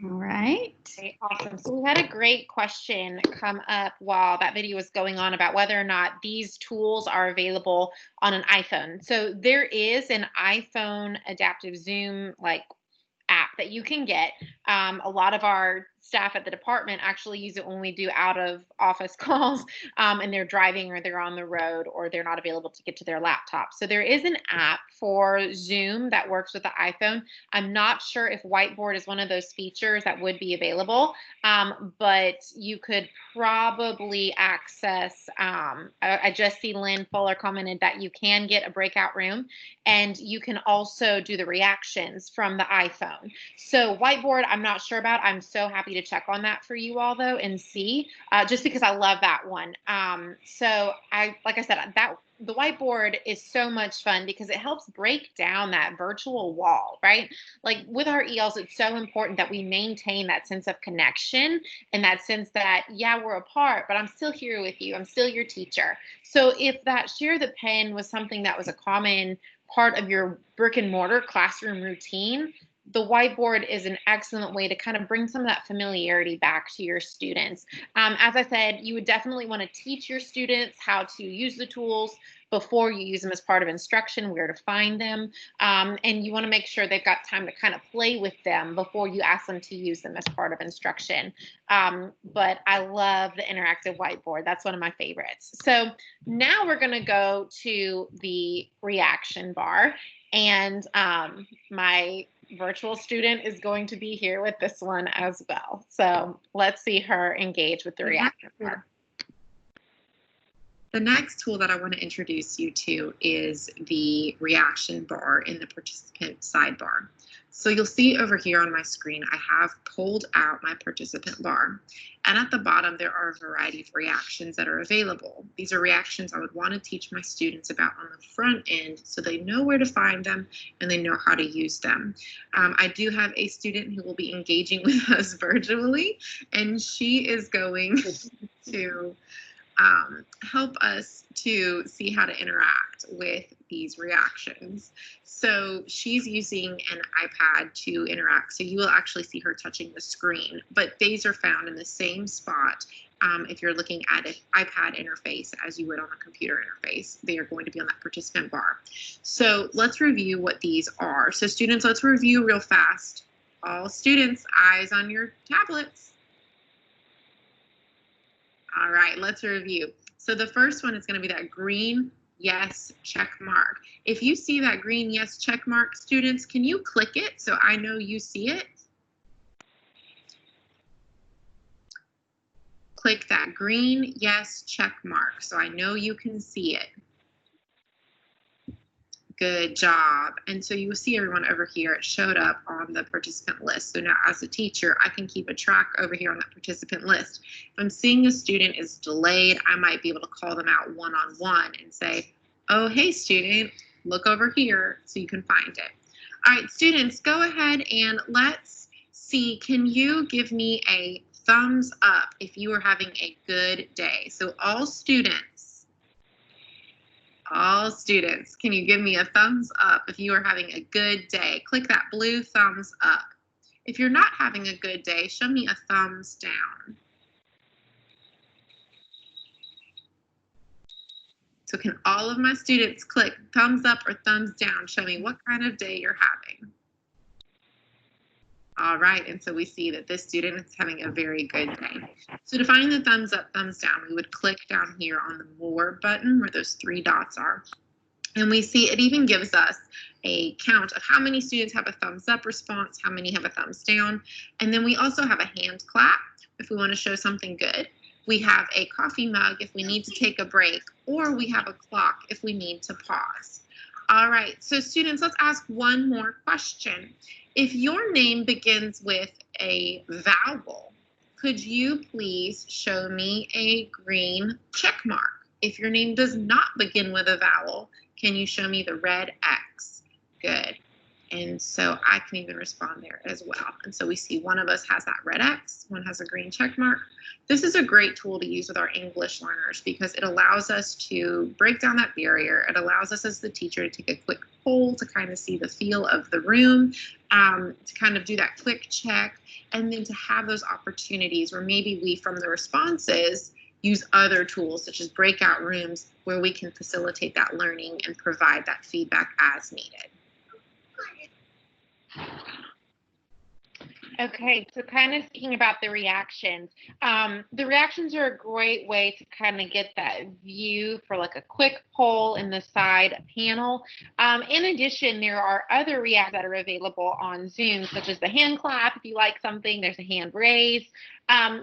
All right. Okay, awesome. So we had a great question come up while that video was going on about whether or not these tools are available on an iPhone. So there is an iPhone adaptive Zoom app that you can get. A lot of our staff at the department actually use it when we do out of office calls and they're driving or they're on the road or they're not available to get to their laptop. So there is an app for Zoom that works with the iPhone. I'm not sure if Whiteboard is one of those features that would be available, but you could probably access, I just see Lynn Fuller commented that you can get a breakout room and you can also do the reactions from the iPhone. So Whiteboard, I'm not sure about. I'm so happy to check on that for you all though and see, just because I love that one. So like I said, the whiteboard is so much fun because it helps break down that virtual wall, right? Like with our ELs, it's so important that we maintain that sense of connection and that sense that, yeah, we're apart, but I'm still here with you. I'm still your teacher. So if that share the pen was something that was a common part of your brick and mortar classroom routine, the whiteboard is an excellent way to kind of bring some of that familiarity back to your students. As I said, you would definitely want to teach your students how to use the tools before you use them as part of instruction, where to find them. And you want to make sure they've got time to kind of play with them before you ask them to use them as part of instruction. But I love the interactive whiteboard. That's one of my favorites. So now we're going to go to the reaction bar. And my virtual student is going to be here with this one as well. So let's see her engage with the reaction bar. The next tool that I want to introduce you to is the reaction bar in the participant sidebar. So you'll see over here on my screen, I have pulled out my participant bar. And at the bottom, there are a variety of reactions that are available. These are reactions I would want to teach my students about on the front end so they know where to find them and they know how to use them. I do have a student who will be engaging with us virtually, and she is going to help us to see how to interact with these reactions. So she's using an iPad to interact. So you will actually see her touching the screen, but these are found in the same spot. If you're looking at an iPad interface as you would on a computer interface, they are going to be on that participant bar. So let's review what these are. So students, let's review real fast. All students, eyes on your tablets. All right, let's review. So the first one is going to be that green yes check mark. If you see that green yes check mark, students, can you click it so I know you see it? Click that green yes check mark so I know you can see it. Good job. And so you will see everyone over here. It showed up on the participant list. So now as a teacher, I can keep a track over here on that participant list. If I'm seeing a student is delayed, I might be able to call them out one-on-one and say, oh, hey, student, look over here so you can find it. All right, students, go ahead and let's C, can you give me a thumbs up if you are having a good day? So all students, can you give me a thumbs up if you are having a good day? Click that blue thumbs up. If you're not having a good day, show me a thumbs down. So can all of my students click thumbs up or thumbs down? Show me what kind of day you're having. All right, and so we see that this student is having a very good day. So to find the thumbs up, thumbs down, we would click down here on the More button where those three dots are. And we see it even gives us a count of how many students have a thumbs up response, how many have a thumbs down. And then we also have a hand clap if we want to show something good. We have a coffee mug if we need to take a break, or we have a clock if we need to pause. All right, so students, let's ask one more question. If your name begins with a vowel, could you please show me a green check mark? If your name does not begin with a vowel, can you show me the red X? Good. And so I can even respond there as well. And so we see one of us has that red X, one has a green check mark. This is a great tool to use with our English learners because it allows us to break down that barrier. It allows us as the teacher to take a quick poll to kind of see the feel of the room, to kind of do that quick check, and then to have those opportunities where maybe we, from the responses, use other tools such as breakout rooms where we can facilitate that learning and provide that feedback as needed. Okay, so kind of speaking about the reactions are a great way to kind of get that view for like a quick poll in the side panel. In addition, there are other reacts that are available on Zoom, such as the hand clap. If you like something, there's a hand raise.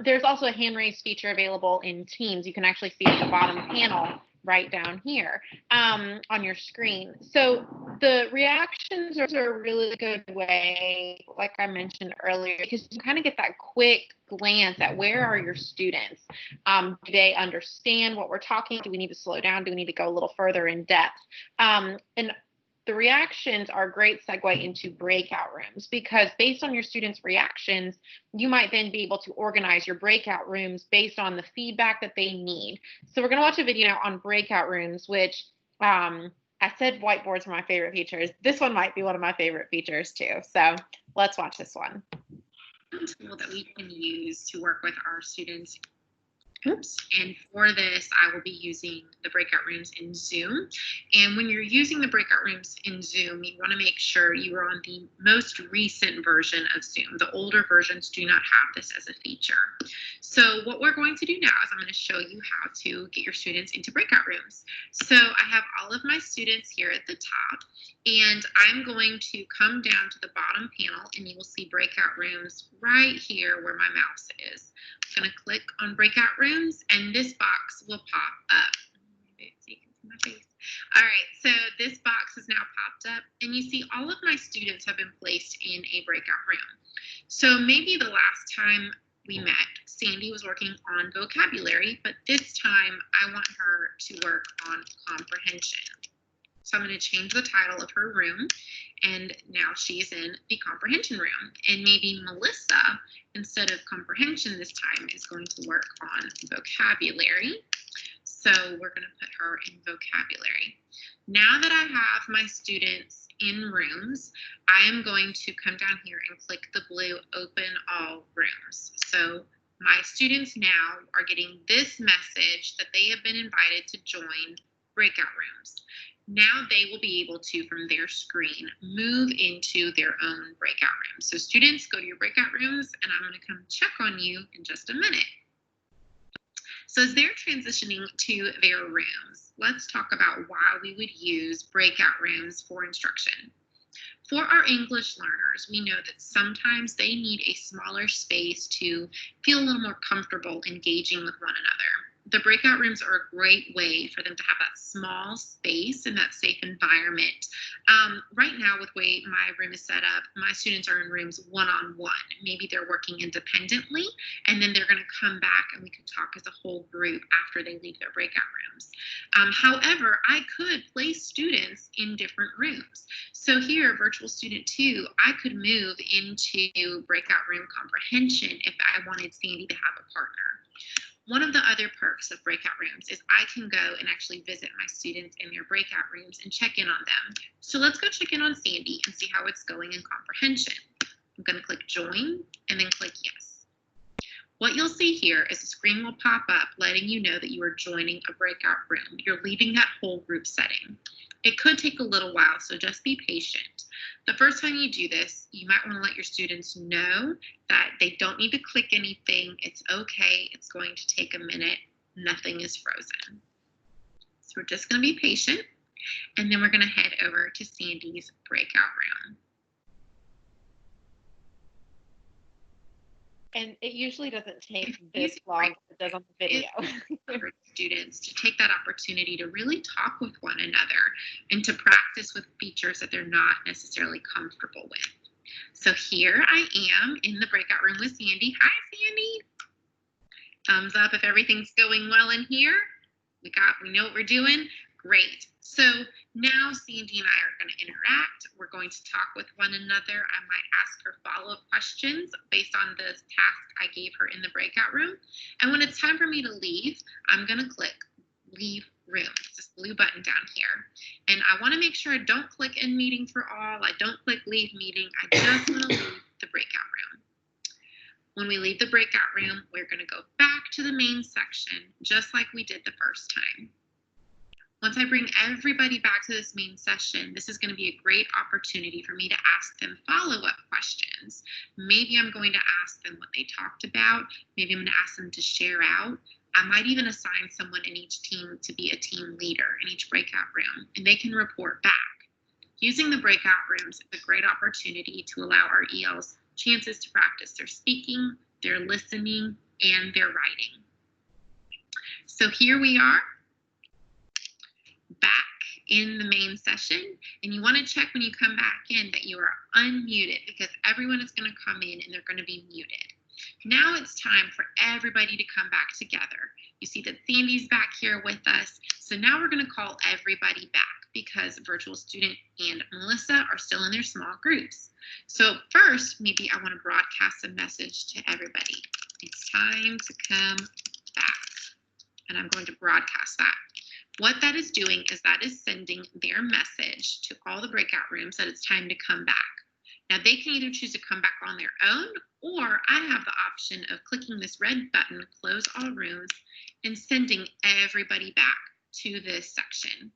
There's also a hand raise feature available in Teams. You can actually see at the bottom panel right down here on your screen. So the reactions are a really good way, like I mentioned earlier, because you kind of get that quick glance at where are your students. Do they understand what we're talking? Do we need to slow down? Do we need to go a little further in depth? And the reactions are a great segue into breakout rooms because based on your students' reactions, you might then be able to organize your breakout rooms based on the feedback that they need. So we're going to watch a video now on breakout rooms, which I said whiteboards are my favorite features. This one might be one of my favorite features too. So let's watch this one. Tool that we can use to work with our students. Oops. And for this, I will be using the breakout rooms in Zoom. And when you're using the breakout rooms in Zoom, you want to make sure you are on the most recent version of Zoom. The older versions do not have this as a feature. So what we're going to do now is I'm going to show you how to get your students into breakout rooms. So I have all of my students here at the top, and I'm going to come down to the bottom panel, and you will see breakout rooms right here where my mouse is. I'm going to click on breakout rooms and this box will pop up. So you can see my face. All right, so this box is now popped up and you see all of my students have been placed in a breakout room. So maybe the last time we met, Sandy was working on vocabulary, but this time I want her to work on comprehension. So I'm going to change the title of her room, and now she's in the comprehension room. And maybe Melissa, instead of comprehension this time, is going to work on vocabulary. So we're going to put her in vocabulary. Now that I have my students in rooms, I am going to come down here and click the blue Open All Rooms. So my students now are getting this message that they have been invited to join breakout rooms. Now they will be able to, from their screen, move into their own breakout rooms. So students, go to your breakout rooms, and I'm going to come check on you in just a minute. So as they're transitioning to their rooms, let's talk about why we would use breakout rooms for instruction. For our English learners, we know that sometimes they need a smaller space to feel a little more comfortable engaging with one another. the breakout rooms are a great way for them to have that small space and that safe environment. Right now, with the way my room is set up, my students are in rooms one-on-one. Maybe they're working independently, and then they're going to come back and we can talk as a whole group after they leave their breakout rooms. However, I could place students in different rooms. So here, Virtual Student 2, I could move into breakout room comprehension if I wanted Sandy to have a partner. One of the other perks of breakout rooms is I can go and actually visit my students in their breakout rooms and check in on them. So let's go check in on Sandy and see how it's going in comprehension. I'm going to click join and then click yes. What you'll see here is a screen will pop up letting you know that you are joining a breakout room. You're leaving that whole group setting. It could take a little while, so just be patient. The first time you do this, you might want to let your students know that they don't need to click anything. It's okay. It's going to take a minute. Nothing is frozen. So we're just going to be patient, and then we're going to head over to Sandy's breakout room. And it usually doesn't take this long as it does on the video. For students to take that opportunity to really talk with one another and to practice with features that they're not necessarily comfortable with. So here I am in the breakout room with Sandy. Hi, Sandy. Thumbs up if everything's going well in here. We know what we're doing. Great. So now Sandy and I are going to interact. We're going to talk with one another. I might ask her follow-up questions based on the task I gave her in the breakout room. And when it's time for me to leave, I'm going to click leave room. It's this blue button down here. And I want to make sure I don't click end meeting for all. I don't click leave meeting. I just want to leave the breakout room. When we leave the breakout room, we're going to go back to the main section, just like we did the first time. Once I bring everybody back to this main session, this is going to be a great opportunity for me to ask them follow-up questions. Maybe I'm going to ask them what they talked about. Maybe I'm going to ask them to share out. I might even assign someone in each team to be a team leader in each breakout room, and they can report back. Using the breakout rooms is a great opportunity to allow our ELs chances to practice their speaking, their listening, and their writing. So here we are, back in the main session, and you want to check when you come back in that you are unmuted because everyone is going to come in and they're going to be muted. Now it's time for everybody to come back together. You see that Sandy's back here with us. So now we're going to call everybody back because Virtual Student and Melissa are still in their small groups. So first, maybe I want to broadcast a message to everybody. It's time to come back. And I'm going to broadcast that. What that is doing is that is sending their message to all the breakout rooms that it's time to come back. Now they can either choose to come back on their own, or I have the option of clicking this red button, close all rooms, and sending everybody back to this section.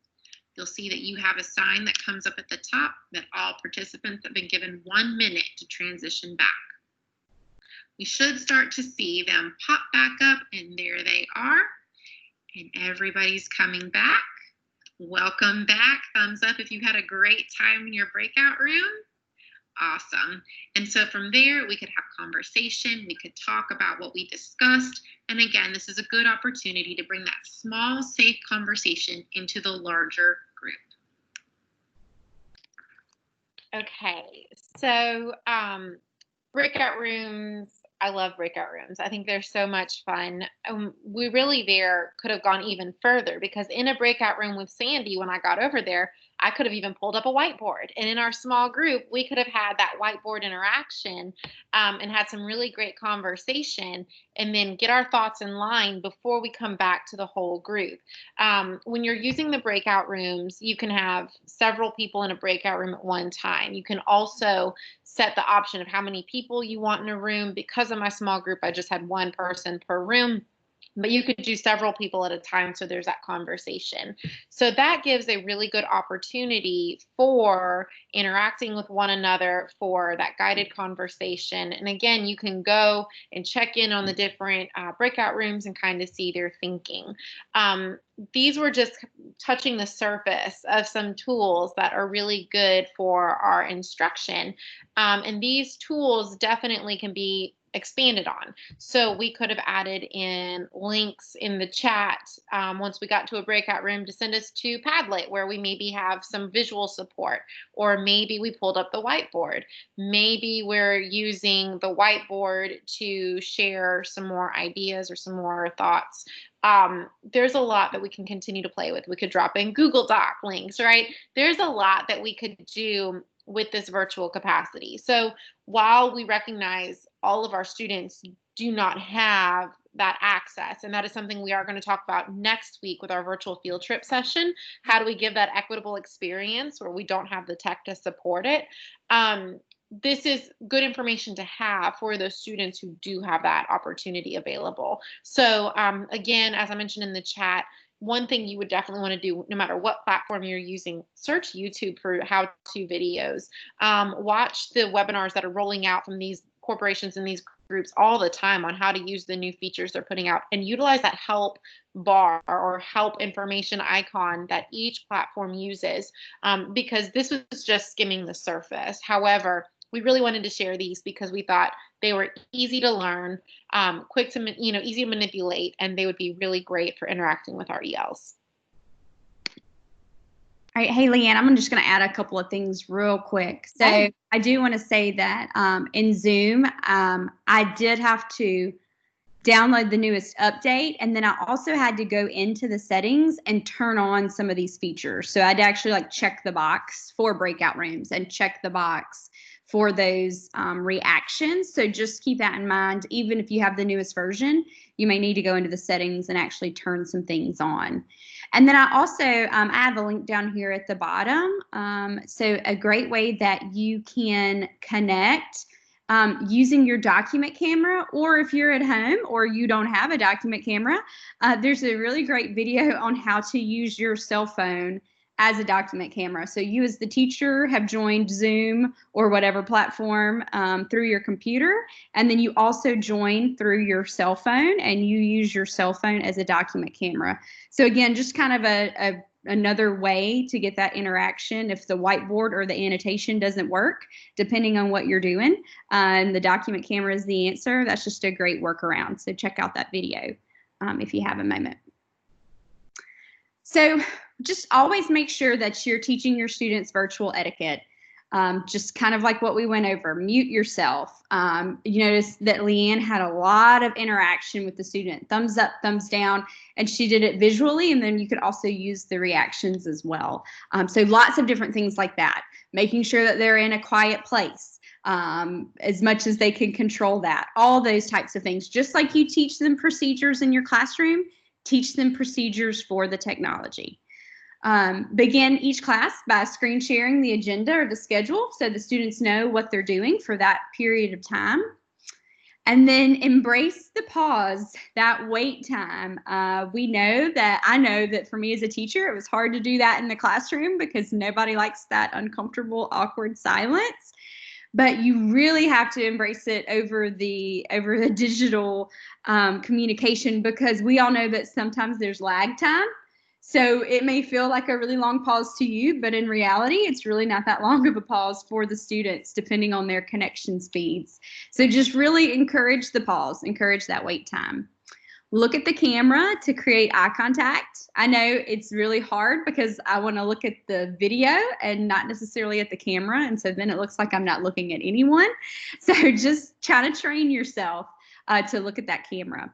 You'll see that you have a sign that comes up at the top that all participants have been given 1 minute to transition back. We should start to see them pop back up, and there they are. And everybody's coming back. Welcome back. Thumbs up if you had a great time in your breakout room. Awesome. And so from there, we could have conversation. We could talk about what we discussed. And again, this is a good opportunity to bring that small, safe conversation into the larger group. Okay, so breakout rooms. I love breakout rooms. I think they're so much fun. We really could have gone even further because in a breakout room with Sandy, when I got over there, I could have even pulled up a whiteboard. And in our small group, we could have had that whiteboard interaction and had some really great conversation and then get our thoughts in line before we come back to the whole group. When you're using the breakout rooms, you can have several people in a breakout room at one time. You can also set the option of how many people you want in a room. Because of my small group, I just had one person per room. But you could do several people at a time, so there's that conversation. So that gives a really good opportunity for interacting with one another, for that guided conversation. And again, you can go and check in on the different breakout rooms and kind of see their thinking. These were just touching the surface of some tools that are really good for our instruction. And these tools definitely can be expanded on. So we could have added in links in the chat once we got to a breakout room to send us to Padlet, where we maybe have some visual support, or maybe we pulled up the whiteboard. Maybe we're using the whiteboard to share some more ideas or some more thoughts. There's a lot that we can continue to play with. We could drop in Google Doc links, right? There's a lot that we could do with this virtual capacity. So while we recognize all of our students do not have that access, and that is something we are going to talk about next week with our virtual field trip session, how do we give that equitable experience where we don't have the tech to support it? This is good information to have for those students who do have that opportunity available. So again, as I mentioned in the chat, one thing you would definitely want to do, no matter what platform you're using, search YouTube for how-to videos. Watch the webinars that are rolling out from these corporations and these groups all the time on how to use the new features they're putting out, and utilize that help bar or help information icon that each platform uses, because this was just skimming the surface. However, we really wanted to share these because we thought they were easy to learn, quick to, easy to manipulate, and they would be really great for interacting with our ELs. All right, hey, Leanne, I'm just going to add a couple of things real quick. So I do want to say that in Zoom, I did have to download the newest update, and then I also had to go into the settings and turn on some of these features. So I'd actually check the box for breakout rooms and check the box for those reactions. So just keep that in mind. Even if you have the newest version, you may need to go into the settings and actually turn some things on. And then I also, I have a link down here at the bottom. So a great way that you can connect using your document camera, or if you're at home or you don't have a document camera, there's a really great video on how to use your cell phone as a document camera. So you as the teacher have joined Zoom or whatever platform through your computer, and then you also join through your cell phone and you use your cell phone as a document camera. So again, just kind of another way to get that interaction if the whiteboard or the annotation doesn't work, depending on what you're doing, and the document camera is the answer. That's just a great workaround. So check out that video if you have a moment. So just always make sure that you're teaching your students virtual etiquette. Just kind of like what we went over, mute yourself. You notice that Leanne had a lot of interaction with the student, thumbs up, thumbs down, and she did it visually, and then you could also use the reactions as well. So lots of different things like that, making sure that they're in a quiet place as much as they can control that, all those types of things. Just like you teach them procedures in your classroom, teach them procedures for the technology. Begin each class by screen sharing the agenda or the schedule so the students know what they're doing for that period of time. And then embrace the pause, that wait time. I know that for me as a teacher, it was hard to do that in the classroom because nobody likes that uncomfortable, awkward silence. But you really have to embrace it over the digital communication, because we all know that sometimes there's lag time. So it may feel like a really long pause to you, but in reality, it's really not that long of a pause for the students, depending on their connection speeds. So just really encourage the pause, encourage that wait time. Look at the camera to create eye contact. I know it's really hard because I want to look at the video and not necessarily at the camera, and so then it looks like I'm not looking at anyone. So just try to train yourself to look at that camera.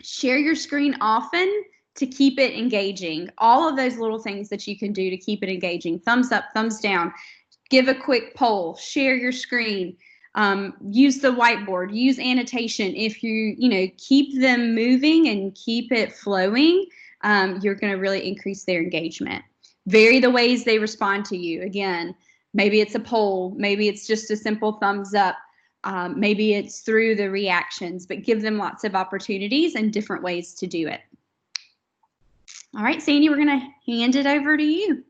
Share your screen often to keep it engaging. All of those little things that you can do to keep it engaging. Thumbs up, thumbs down. Give a quick poll. Share your screen. Use the whiteboard. Use annotation. If you keep them moving and keep it flowing, you're going to really increase their engagement. Vary the ways they respond to you. Again, maybe it's a poll. Maybe it's just a simple thumbs up. Maybe it's through the reactions, but give them lots of opportunities and different ways to do it. All right, Sandy, we're going to hand it over to you.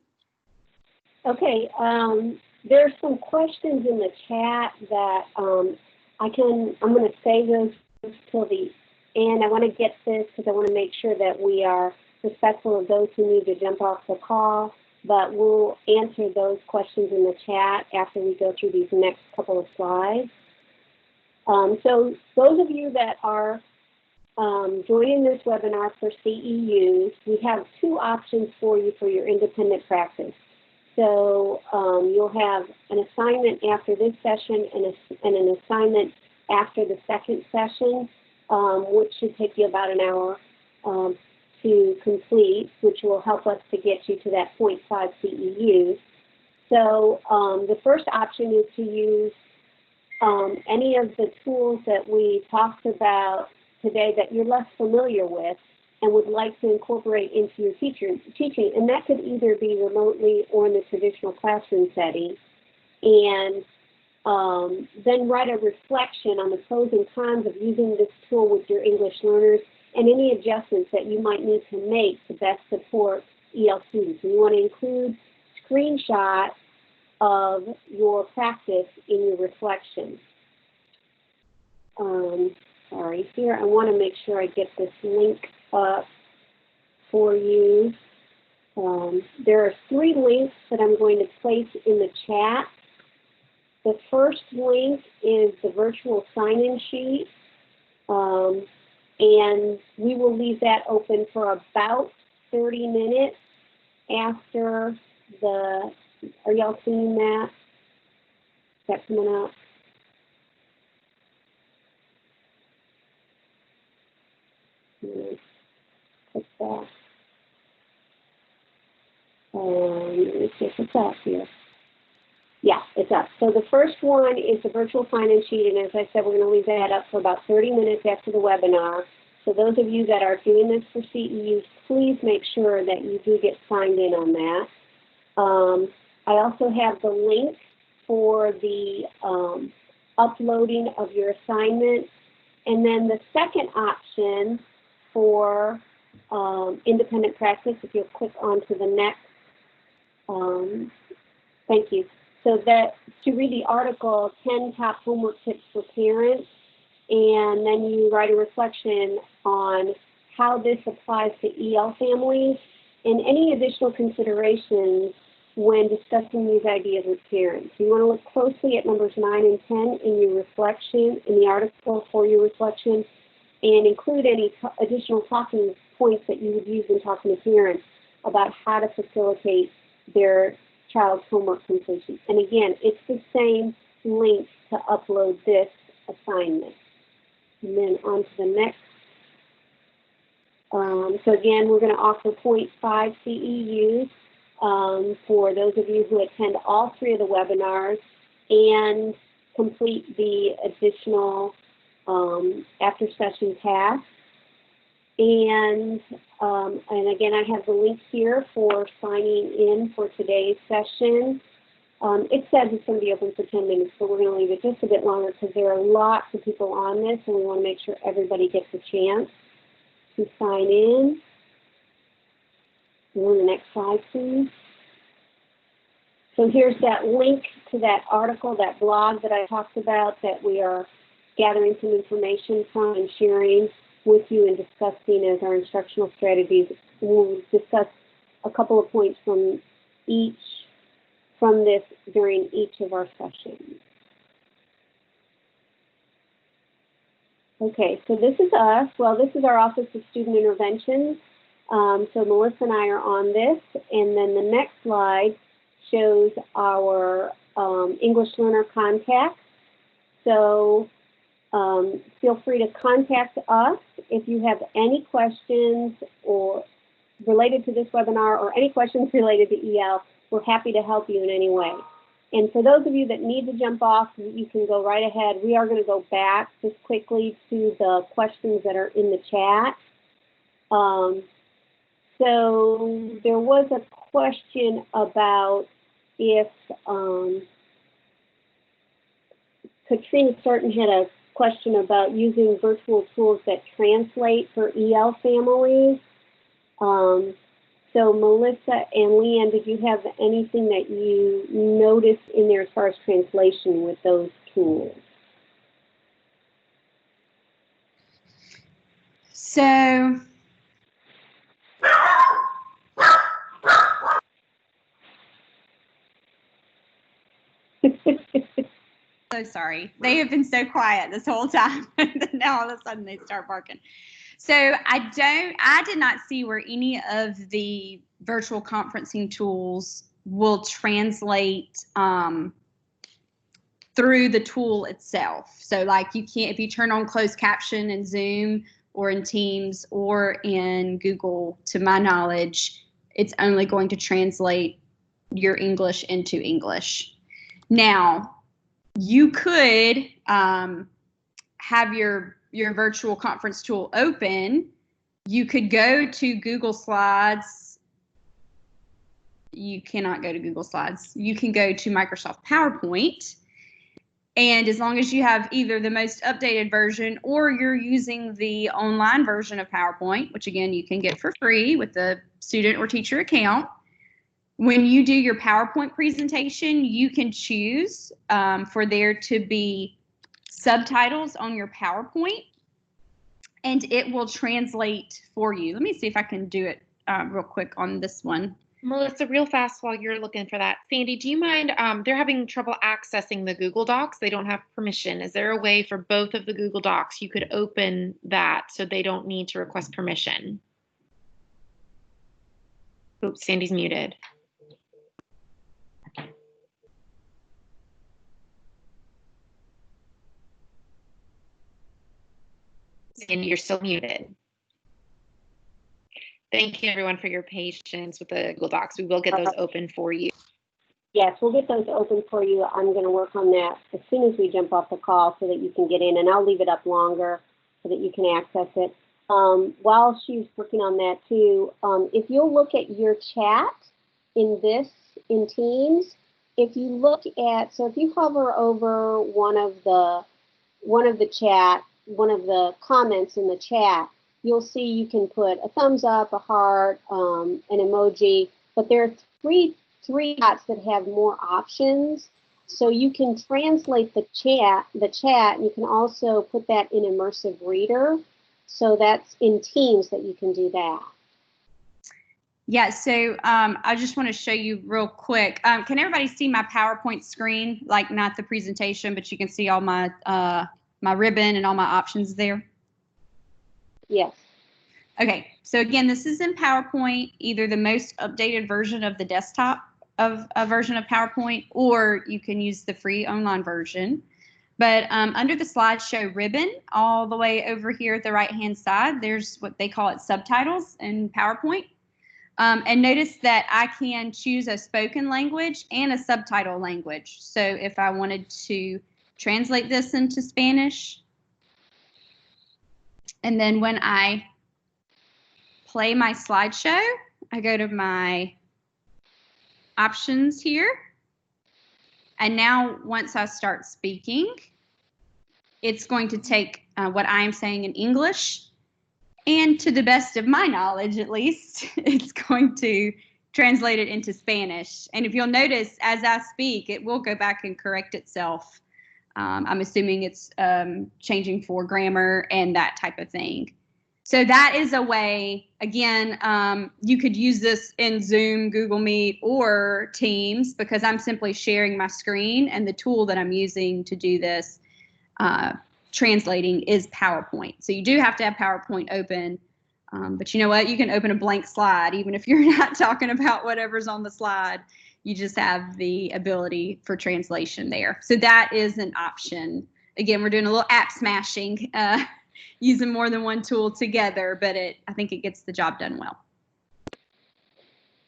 Okay, there's some questions in the chat that I'm going to save those till the end. I want to get this because I want to make sure that we are respectful of those who need to jump off the call, but we'll answer those questions in the chat after we go through these next couple of slides. So those of you that are joining this webinar for CEUs, we have two options for you for your independent practice. So you'll have an assignment after this session and an assignment after the second session, which should take you about an hour to complete, which will help us to get you to that 0.5 CEUs. So the first option is to use any of the tools that we talked about today that you're less familiar with and would like to incorporate into your teaching. And that could either be remotely or in the traditional classroom setting. And then write a reflection on the pros and cons of using this tool with your English learners and any adjustments that you might need to make to best support EL students. And you want to include screenshots of your practice in your reflection. Sorry, here I want to make sure I get this link up for you. There are 3 links that I'm going to place in the chat. The first link is the virtual sign-in sheet, and we will leave that open for about 30 minutes after the, are y'all seeing that? Is that coming up? Click that. Let me see if it's up here. Yeah, it's up. So the first one is the virtual sign-in sheet, and as I said, we're going to leave that up for about 30 minutes after the webinar. So those of you that are doing this for CEUs, please make sure that you do get signed in on that. I also have the link for the uploading of your assignment. And then the second option for independent practice, if you'll click onto the next, thank you. So that to read the article, 10 top homework tips for parents, and then you write a reflection on how this applies to EL families and any additional considerations when discussing these ideas with parents. You want to look closely at numbers 9 and 10 in your reflection, in the article for your reflection, and include any additional talking points that you would use in talking to parents about how to facilitate their child's homework completion. And again, it's the same link to upload this assignment. And then on to the next. So again, we're going to offer 0.5 CEUs for those of you who attend all 3 of the webinars and complete the additional after session tasks. And again, I have the link here for signing in for today's session. It says it's going to be open for 10 minutes, but we're going to leave it just a bit longer because there are lots of people on this, and we want to make sure everybody gets a chance to sign in. Go to the next slide, please. So here's that link to that article, that blog that I talked about that we are gathering some information from and sharing with you and discussing as our instructional strategies. We'll discuss a couple of points from this during each of our sessions. Okay, so this is us. Well, this is our Office of Student Interventions. So Melissa and I are on this, and then the next slide shows our English learner contacts. So feel free to contact us if you have any questions or related to this webinar or any questions related to EL. We're happy to help you in any way. And for those of you that need to jump off, you can go right ahead. We are going to go back just quickly to the questions that are in the chat. So there was a question about if Katrina Certain had a question about using virtual tools that translate for EL families. So Melissa and Leanne, did you have anything that you noticed in there as far as translation with those tools? So So sorry. They have been so quiet this whole time. And now all of a sudden they start barking. So I did not see where any of the virtual conferencing tools will translate through the tool itself. So like you can't, if you turn on closed caption in Zoom or in Teams or in Google, to my knowledge, it's only going to translate your English into English. Now, you could have your virtual conference tool open. You could go to Google Slides. You cannot go to Google Slides. You can go to Microsoft PowerPoint. And as long as you have either the most updated version or you're using the online version of PowerPoint, which again, you can get for free with the student or teacher account, when you do your PowerPoint presentation, you can choose for there to be subtitles on your PowerPoint, and it will translate for you. Let me see if I can do it real quick on this one. Melissa, real fast while you're looking for that. Sandy, do you mind, they're having trouble accessing the Google Docs. They don't have permission. Is there a way for both of the Google Docs you could open that so they don't need to request permission? Oops, Sandy's muted. Sandy, you're still muted. Thank you, everyone, for your patience with the Google Docs. We will get those open for you. Yes, we'll get those open for you. I'm going to work on that as soon as we jump off the call so that you can get in, and I'll leave it up longer so that you can access it. While she's working on that too, if you'll look at your chat in Teams, if you look at, so if you hover over one of the comments in the chat, you'll see you can put a thumbs up, a heart, an emoji, but there are three dots that have more options. So you can translate the chat, and you can also put that in Immersive Reader. So that's in Teams that you can do that. Yeah, so I just want to show you real quick. Can everybody see my PowerPoint screen? Like not the presentation, but you can see all my my ribbon and all my options there? Yes. Okay, so again, this is in PowerPoint, either the most updated version of the desktop of a version of PowerPoint, or you can use the free online version. But under the slideshow ribbon, all the way over here at the right-hand side, there's what they call it subtitles in PowerPoint. And notice that I can choose a spoken language and a subtitle language. So if I wanted to translate this into Spanish, and then when I play my slideshow, I go to my options here. And now once I start speaking, it's going to take what I am saying in English, and to the best of my knowledge, at least, it's going to translate it into Spanish. And if you'll notice, as I speak, it will go back and correct itself. I'm assuming it's changing for grammar and that type of thing. So that is a way, again, you could use this in Zoom, Google Meet, or Teams, because I'm simply sharing my screen, and the tool that I'm using to do this translating is PowerPoint. So you do have to have PowerPoint open, but you know what? You can open a blank slide, even if you're not talking about whatever's on the slide. You just have the ability for translation there. So that is an option. Again, we're doing a little app smashing, using more than one tool together, but I think it gets the job done well.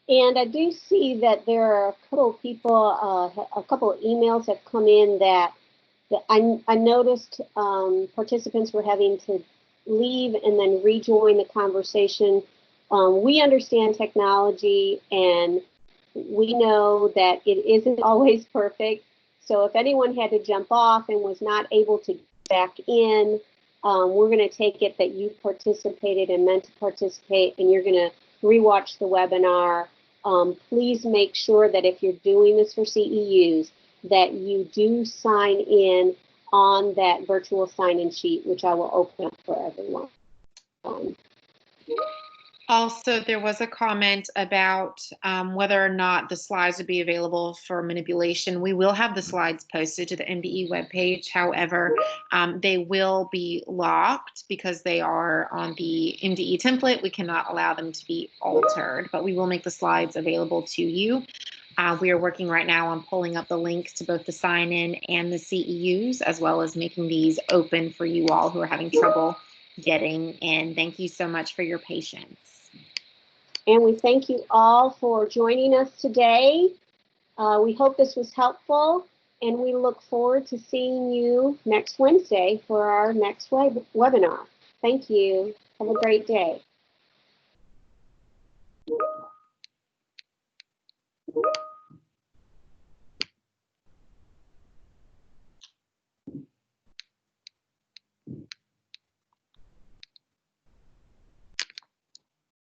And I do see that there are a couple of people, a couple of emails have come in that I noticed participants were having to leave and then rejoin the conversation. We understand technology, and we know that it isn't always perfect. So if anyone had to jump off and was not able to get back in, we're going to take it that you participated and meant to participate, and you're going to rewatch the webinar. Please make sure that if you're doing this for CEUs, that you do sign in on that virtual sign-in sheet, which I will open up for everyone. Also, there was a comment about whether or not the slides would be available for manipulation. We will have the slides posted to the MDE webpage. However, they will be locked because they are on the MDE template. We cannot allow them to be altered, but we will make the slides available to you. We are working right now on pulling up the links to both the sign-in and the CEUs, as well as making these open for you all who are having trouble getting in. Thank you so much for your patience. And we thank you all for joining us today. We hope this was helpful, and we look forward to seeing you next Wednesday for our next webinar. Thank you. Have a great day.